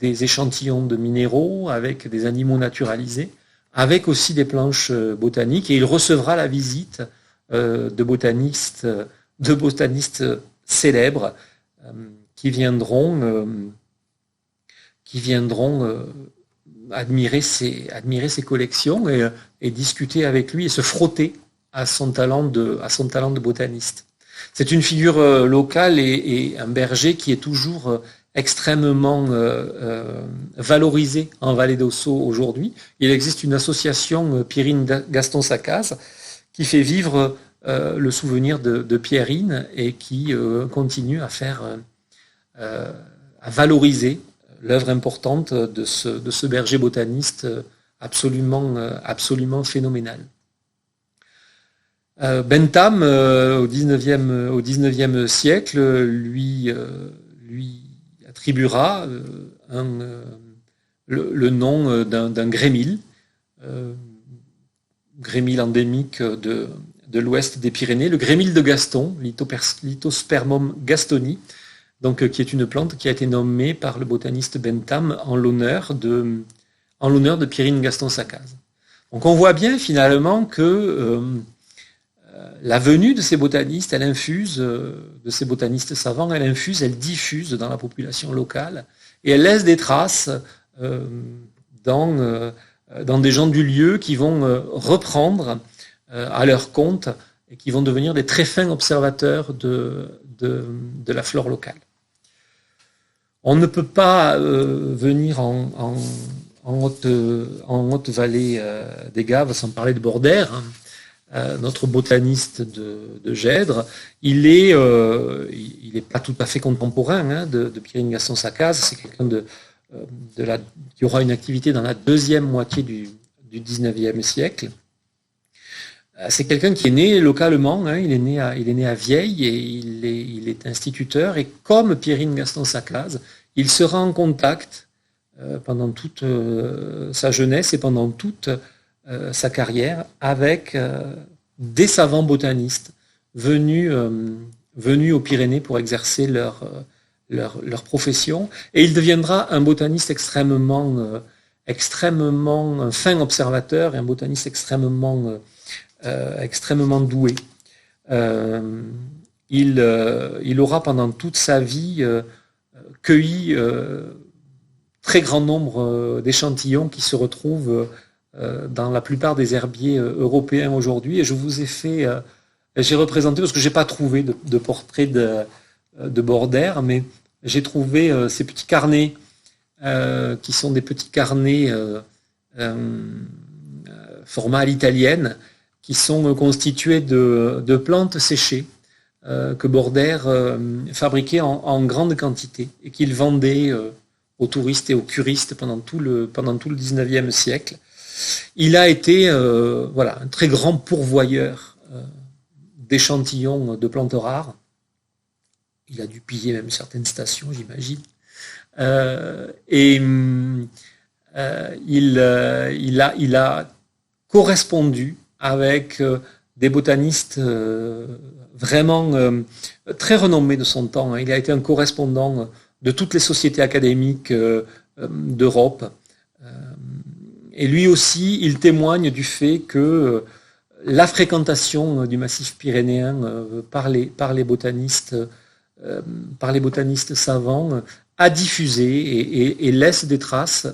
des échantillons de minéraux, avec des animaux naturalisés, avec aussi des planches botaniques, et il recevra la visite de botanistes célèbres qui viendront admirer ses collections et discuter avec lui et se frotter à son talent de botaniste. C'est une figure locale et un berger qui est toujours extrêmement valorisé en Vallée d'Ossau aujourd'hui. Il existe une association Pierrine Gaston-Sacaz qui fait vivre le souvenir de Pierrine et qui continue à valoriser l'œuvre importante de ce berger botaniste absolument phénoménal. Bentham, au XIXe siècle, lui attribuera le nom d'un grémille, grémille endémique de l'ouest des Pyrénées, le grémille de Gaston, Lithospermum gastoni, donc, qui est une plante qui a été nommée par le botaniste Bentham en l'honneur de Pierrine Gaston-Sacaz. Donc on voit bien finalement que la venue de ces botanistes, elle diffuse dans la population locale, et elle laisse des traces dans des gens du lieu qui vont reprendre à leur compte et qui vont devenir des très fins observateurs de la flore locale. On ne peut pas venir en haute vallée des Gaves sans parler de Bordère, notre botaniste de Gèdre. Il est pas tout à fait contemporain de Pierrine Gaston-Sacaz. C'est quelqu'un qui aura une activité dans la deuxième moitié du XIXe siècle. C'est quelqu'un qui est né localement, il est né à Vieille, et il est instituteur, et comme Pierrine Gaston-Sacaz, il sera en contact pendant toute sa jeunesse et pendant toute sa carrière avec des savants botanistes venus venus aux Pyrénées pour exercer leur profession, et il deviendra un botaniste extrêmement fin observateur et un botaniste extrêmement doué. Il aura pendant toute sa vie cueilli très grand nombre d'échantillons qui se retrouvent dans la plupart des herbiers européens aujourd'hui, et je vous ai fait, j'ai représenté, parce que j'ai pas trouvé de portrait de Bordère, mais j'ai trouvé ces petits carnets qui sont des petits carnets format à l'italienne, qui sont constitués de plantes séchées que Bordère fabriquait en grande quantité et qu'il vendait aux touristes et aux curistes pendant tout le 19e siècle. Il a été un très grand pourvoyeur d'échantillons de plantes rares. Il a dû piller même certaines stations, j'imagine. Il a correspondu avec des botanistes vraiment très renommés de son temps. Il a été un correspondant de toutes les sociétés académiques d'Europe. Et lui aussi, il témoigne du fait que la fréquentation du massif pyrénéen par les botanistes savants a diffusé et laisse des traces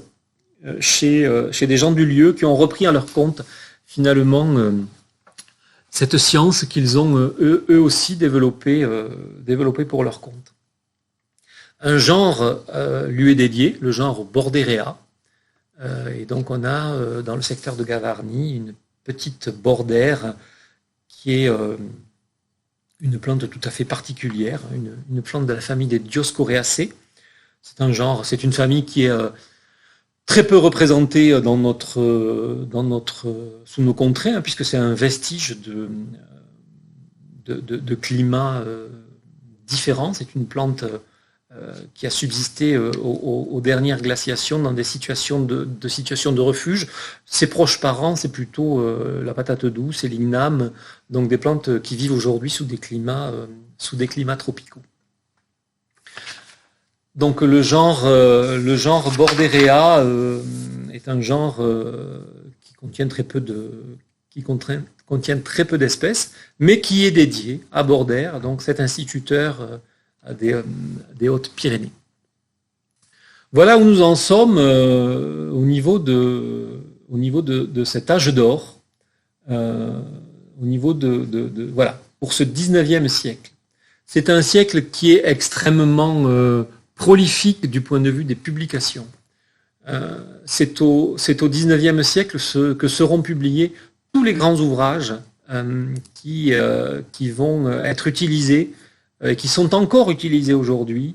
chez des gens du lieu qui ont repris à leur compte finalement cette science qu'ils ont eux aussi développée pour leur compte. Un genre lui est dédié, le genre Borderea, et donc on a dans le secteur de Gavarnie une petite bordère qui est une plante tout à fait particulière, une plante de la famille des Dioscoreaceae. C'est un genre, c'est une famille qui est très peu représentée sous nos contrées, puisque c'est un vestige de climat différent. C'est une plante qui a subsisté aux dernières glaciations dans des situations de refuge. Ses proches parents, c'est plutôt la patate douce et l'igname, donc des plantes qui vivent aujourd'hui sous des climats tropicaux. Donc le genre Borderea est un genre qui contient très peu d'espèces, mais qui est dédié à Bordère, donc cet instituteur des Hautes-Pyrénées. Voilà où nous en sommes au niveau de cet âge d'or, pour ce 19e siècle. C'est un siècle qui est extrêmement prolifique du point de vue des publications. C'est au 19e siècle que seront publiés tous les grands ouvrages qui vont être utilisés, qui sont encore utilisés aujourd'hui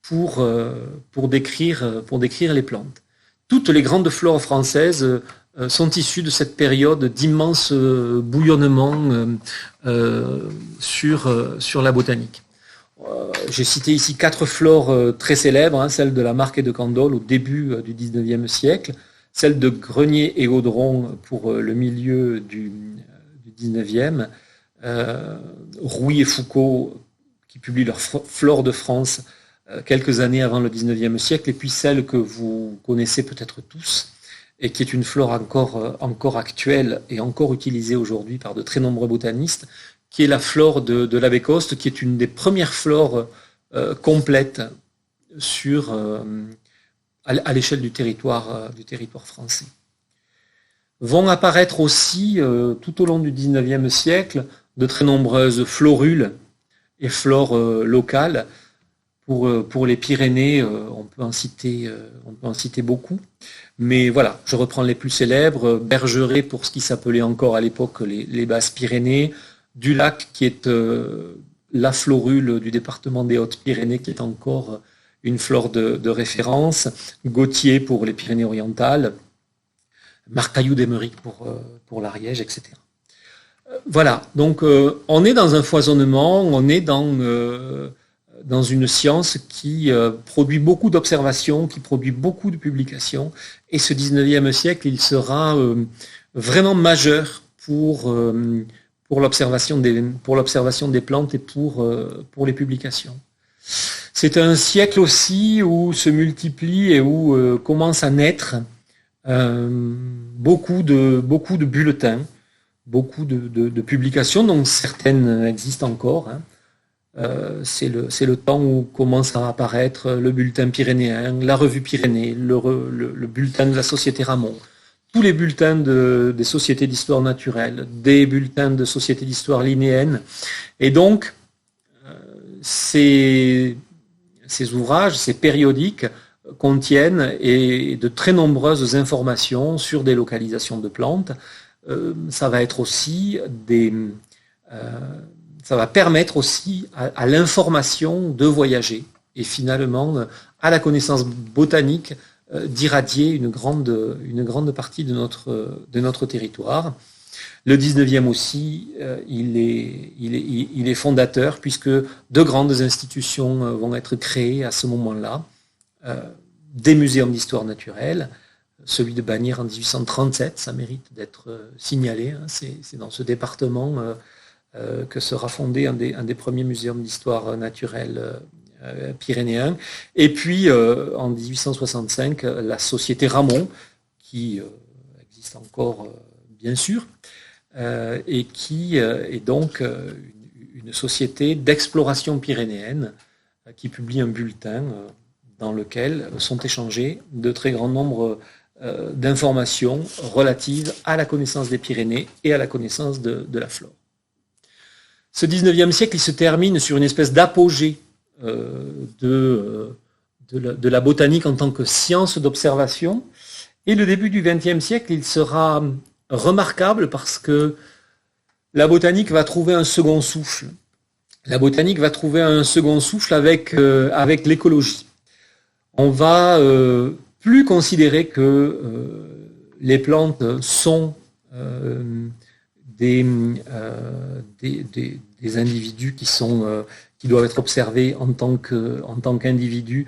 pour décrire les plantes. Toutes les grandes flores françaises sont issues de cette période d'immense bouillonnement sur la botanique. J'ai cité ici 4 flores très célèbres, celle de la Marque de Candolle au début du 19e siècle, celle de Grenier et Audron pour le milieu du 19e, Rouy et Foucault qui publient leur Flore de France quelques années avant le 19e siècle, et puis celle que vous connaissez peut-être tous, et qui est une flore encore actuelle et encore utilisée aujourd'hui par de très nombreux botanistes, qui est la flore de l'abbé Coste, qui est une des premières flores complètes à l'échelle du territoire français. Vont apparaître aussi, tout au long du 19e siècle, de très nombreuses florules et flores locales. Pour les Pyrénées, on peut en citer beaucoup. Mais voilà, je reprends les plus célèbres. Bergeret pour ce qui s'appelait encore à l'époque les Basses Pyrénées. Dulac qui est la florule du département des Hautes-Pyrénées, qui est encore une flore de référence. Gautier pour les Pyrénées-Orientales. Marcaillou d'Emeric pour l'Ariège, etc. Voilà, donc on est dans un foisonnement, on est dans une science qui produit beaucoup d'observations, qui produit beaucoup de publications, et ce 19e siècle, il sera vraiment majeur pour pour l'observation des plantes et pour les publications. C'est un siècle aussi où se multiplient et où commencent à naître beaucoup de bulletins, beaucoup de publications, dont certaines existent encore. C'est le temps où commence à apparaître le bulletin pyrénéen, la revue Pyrénées, le bulletin de la Société Ramon, tous les bulletins des sociétés d'histoire naturelle, des bulletins de sociétés d'histoire linéenne. Et donc, ces ouvrages, ces périodiques, contiennent de très nombreuses informations sur des localisations de plantes. Ça va être aussi ça va permettre aussi à l'information de voyager et finalement à la connaissance botanique d'irradier une grande partie de notre territoire. Le 19e aussi, il est fondateur puisque de grandes institutions vont être créées à ce moment-là. Des muséums d'histoire naturelle, celui de Bagnères en 1837, ça mérite d'être signalé. C'est dans ce département que sera fondé un des premiers muséums d'histoire naturelle pyrénéens. Et puis, en 1865, la Société Ramon, qui existe encore, bien sûr, et qui est donc une société d'exploration pyrénéenne qui publie un bulletin dans lequel sont échangés de très grands nombres d'informations relatives à la connaissance des Pyrénées et à la connaissance de la flore. Ce 19e siècle, il se termine sur une espèce d'apogée de la botanique en tant que science d'observation. Et le début du XXe siècle, il sera remarquable parce que la botanique va trouver un second souffle. La botanique va trouver un second souffle avec l'écologie. On va plus considérer que les plantes sont des individus qui doivent être observés en tant qu'individus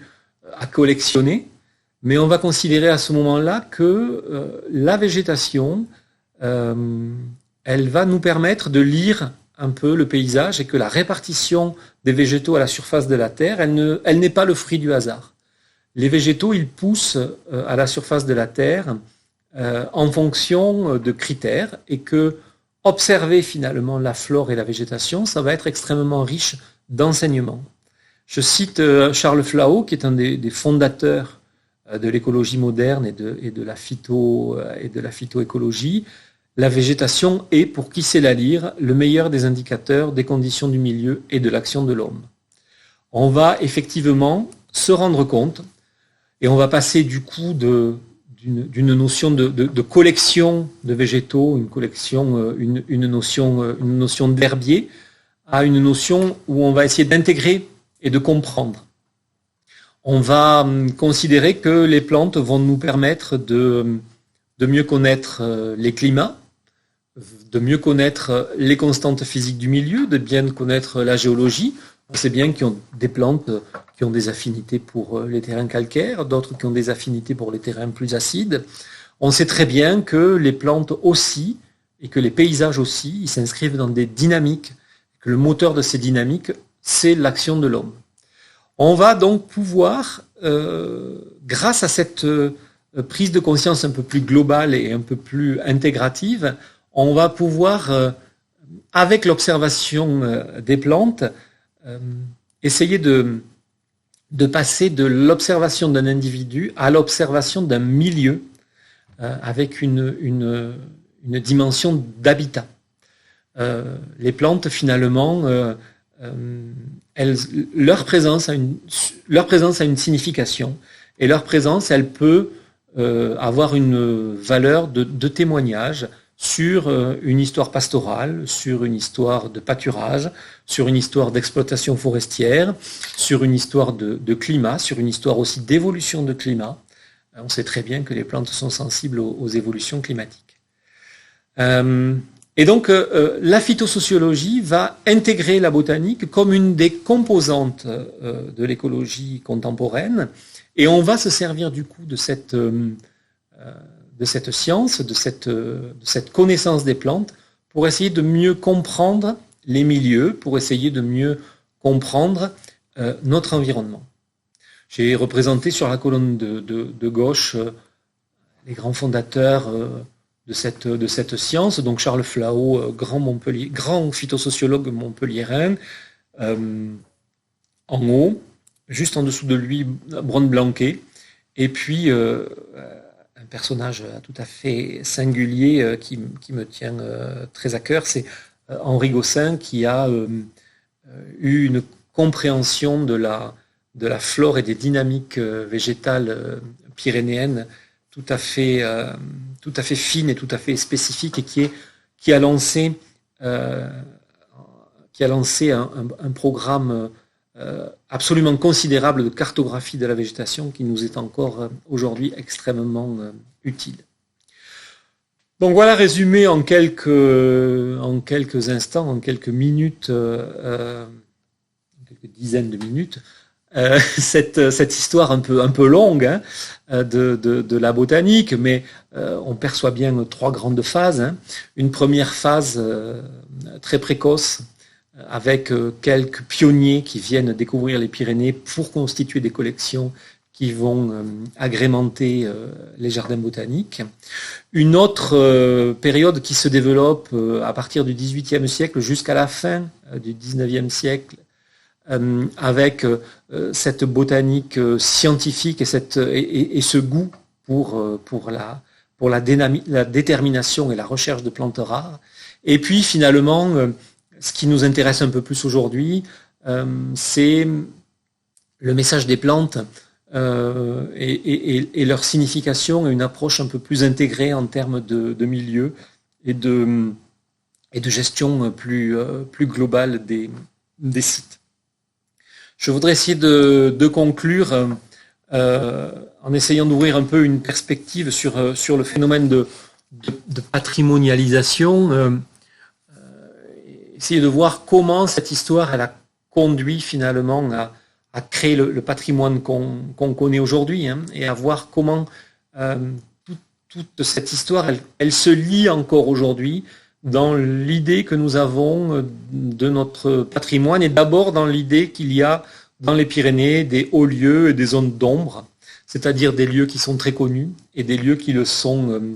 à collectionner, mais on va considérer à ce moment-là que la végétation, elle va nous permettre de lire un peu le paysage et que la répartition des végétaux à la surface de la Terre, elle n'est pas le fruit du hasard. Les végétaux, ils poussent à la surface de la Terre en fonction de critères et que observer finalement la flore et la végétation, ça va être extrêmement riche d'enseignements. Je cite Charles Flao, qui est un des fondateurs de l'écologie moderne et de la phytoécologie. La végétation est, pour qui sait la lire, le meilleur des indicateurs des conditions du milieu et de l'action de l'homme. On va effectivement se rendre compte et on va passer du coup d'une notion de collection de végétaux, une notion d'herbier, à une notion où on va essayer d'intégrer et de comprendre. On va considérer que les plantes vont nous permettre de mieux connaître les climats, de mieux connaître les constantes physiques du milieu, de bien connaître la géologie. On sait bien qu'il y a des plantes qui ont des affinités pour les terrains calcaires, d'autres qui ont des affinités pour les terrains plus acides. On sait très bien que les plantes aussi, et que les paysages aussi, ils s'inscrivent dans des dynamiques, que le moteur de ces dynamiques, c'est l'action de l'homme. On va donc pouvoir, grâce à cette prise de conscience un peu plus globale et un peu plus intégrative, on va pouvoir, avec l'observation des plantes, essayer de passer de l'observation d'un individu à l'observation d'un milieu avec une dimension d'habitat. Les plantes, finalement, leur présence a une signification et leur présence, elle peut avoir une valeur de témoignage sur une histoire pastorale, sur une histoire de pâturage, sur une histoire d'exploitation forestière, sur une histoire de climat, sur une histoire aussi d'évolution de climat. On sait très bien que les plantes sont sensibles aux évolutions climatiques. Et donc, la phytosociologie va intégrer la botanique comme une des composantes de l'écologie contemporaine, et on va se servir du coup de cette science, de cette connaissance des plantes, pour essayer de mieux comprendre les milieux, pour essayer de mieux comprendre notre environnement. J'ai représenté sur la colonne de gauche les grands fondateurs de cette science, donc Charles Flahault, grand phytosociologue montpelliérain, en haut, juste en dessous de lui, Braun-Blanquet, et puis un personnage tout à fait singulier qui me tient très à cœur, c'est Henri Gossin, qui a eu une compréhension de la flore et des dynamiques végétales pyrénéennes tout à fait fine et tout à fait spécifique, et qui a lancé un programme absolument considérable de cartographie de la végétation qui nous est encore aujourd'hui extrêmement utile. Donc voilà, résumé en quelques instants, en quelques minutes, quelques dizaines de minutes, cette histoire un peu longue de la botanique, mais on perçoit bien 3 grandes phases. Une première phase très précoce, avec quelques pionniers qui viennent découvrir les Pyrénées pour constituer des collections qui vont agrémenter les jardins botaniques. Une autre période qui se développe à partir du XVIIIe siècle jusqu'à la fin du XIXe siècle, avec cette botanique scientifique et ce goût pour la détermination et la recherche de plantes rares. Et puis finalement, ce qui nous intéresse un peu plus aujourd'hui, c'est le message des plantes et leur signification, et une approche un peu plus intégrée en termes de milieu et de gestion plus globale des sites. Je voudrais essayer de conclure en essayant d'ouvrir un peu une perspective sur le phénomène de patrimonialisation, essayer de voir comment cette histoire elle a conduit finalement à créer le patrimoine qu'on connaît aujourd'hui, et à voir comment toute cette histoire elle se lie encore aujourd'hui dans l'idée que nous avons de notre patrimoine, et d'abord dans l'idée qu'il y a dans les Pyrénées des hauts lieux et des zones d'ombre, c'est-à-dire des lieux qui sont très connus et des lieux qui le sont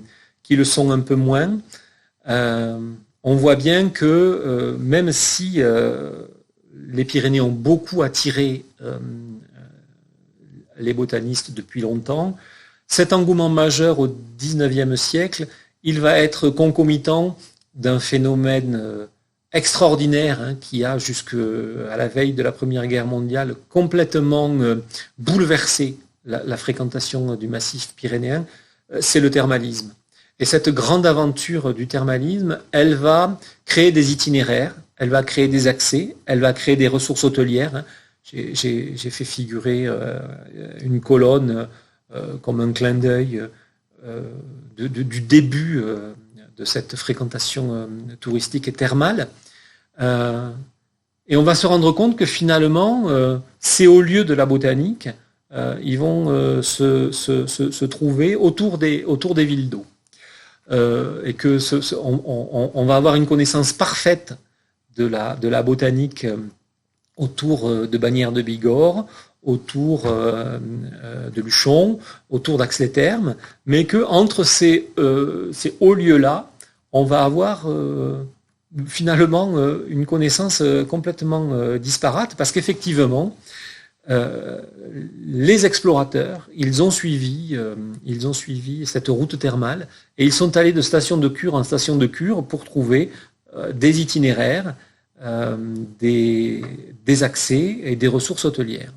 un peu moins. On voit bien que même si les Pyrénées ont beaucoup attiré les botanistes depuis longtemps, cet engouement majeur au XIXe siècle, il va être concomitant d'un phénomène extraordinaire qui a, jusqu'à la veille de la Première Guerre mondiale, complètement bouleversé la fréquentation du massif pyrénéen, c'est le thermalisme. Et cette grande aventure du thermalisme, elle va créer des itinéraires, elle va créer des accès, elle va créer des ressources hôtelières. J'ai fait figurer une colonne comme un clin d'œil du début de cette fréquentation touristique et thermale. Et on va se rendre compte que finalement, ces hauts lieux de la botanique, ils vont se trouver autour des villes d'eau. Et que on va avoir une connaissance parfaite de la botanique autour de Bagnères de Bigorre, autour de Luchon, autour d'Ax-les-Thermes, mais que entre ces hauts lieux-là, on va avoir finalement une connaissance complètement disparate, parce qu'effectivement, les explorateurs, ils ont suivi cette route thermale, et ils sont allés de station de cure en station de cure pour trouver des itinéraires, des accès et des ressources hôtelières.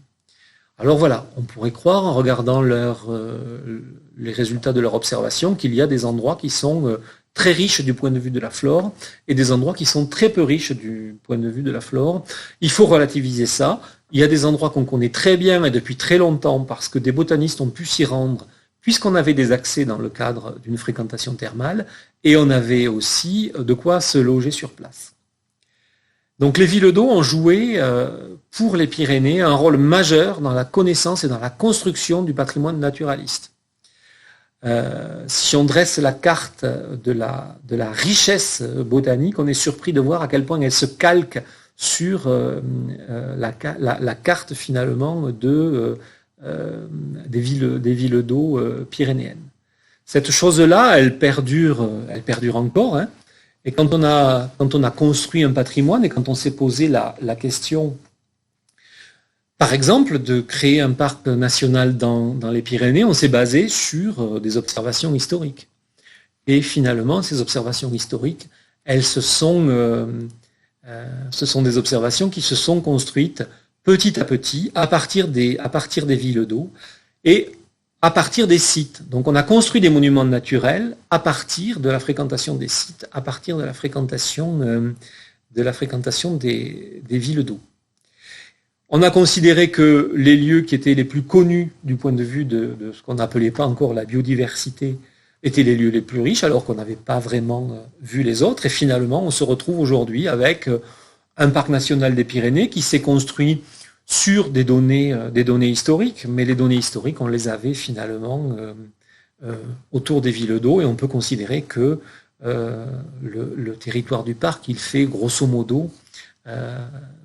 Alors voilà, on pourrait croire en regardant les résultats de leur observation qu'il y a des endroits qui sont très riches du point de vue de la flore et des endroits qui sont très peu riches du point de vue de la flore. Il faut relativiser ça. Il y a des endroits qu'on connaît très bien et depuis très longtemps parce que des botanistes ont pu s'y rendre puisqu'on avait des accès dans le cadre d'une fréquentation thermale, et on avait aussi de quoi se loger sur place. Donc les villes d'eau ont joué pour les Pyrénées un rôle majeur dans la connaissance et dans la construction du patrimoine naturaliste. Si on dresse la carte de la richesse botanique, on est surpris de voir à quel point elle se calque sur la carte finalement des villes d'eau pyrénéennes. Cette chose-là, elle perdure encore. Hein. Et quand on a construit un patrimoine et quand on s'est posé la question, par exemple, de créer un parc national dans les Pyrénées, on s'est basé sur des observations historiques. Et finalement, ces observations historiques, ce sont des observations qui se sont construites petit à petit à partir des villes d'eau et à partir des sites. Donc on a construit des monuments naturels à partir de la fréquentation des sites, à partir de la fréquentation des villes d'eau. On a considéré que les lieux qui étaient les plus connus du point de vue de ce qu'on n'appelait pas encore la biodiversité étaient les lieux les plus riches, alors qu'on n'avait pas vraiment vu les autres. Et finalement, on se retrouve aujourd'hui avec un parc national des Pyrénées qui s'est construit sur des données historiques, mais les données historiques, on les avait finalement autour des villes d'eau, et on peut considérer que le territoire du parc, il fait grosso modo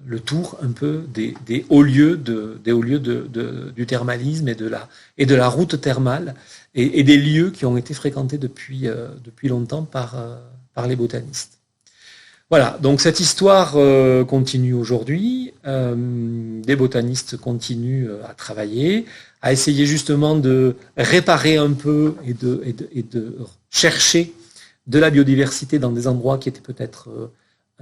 le tour un peu des hauts lieux du thermalisme et de la route thermale et des lieux qui ont été fréquentés depuis longtemps par les botanistes. Voilà, donc cette histoire continue aujourd'hui. Des botanistes continuent à travailler, à essayer justement de réparer un peu et de chercher de la biodiversité dans des endroits qui étaient peut-être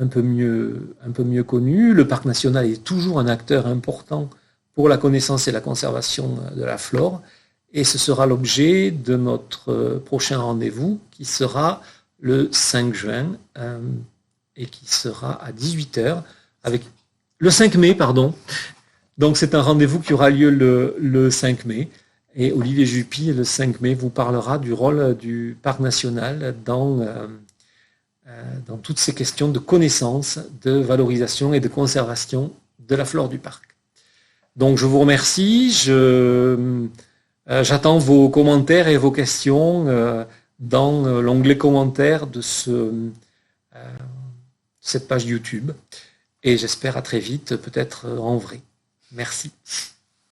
un peu mieux connus. Le parc national est toujours un acteur important pour la connaissance et la conservation de la flore. Et ce sera l'objet de notre prochain rendez-vous qui sera le 5 juin et qui sera à 18h avec le 5 mai, pardon. Donc c'est un rendez-vous qui aura lieu le 5 mai. Et Olivier Jupy, le 5 mai, vous parlera du rôle du parc national dans toutes ces questions de connaissance, de valorisation et de conservation de la flore du parc. Donc je vous remercie, j'attends vos commentaires et vos questions dans l'onglet commentaires de cette page YouTube, et j'espère à très vite, peut-être en vrai. Merci.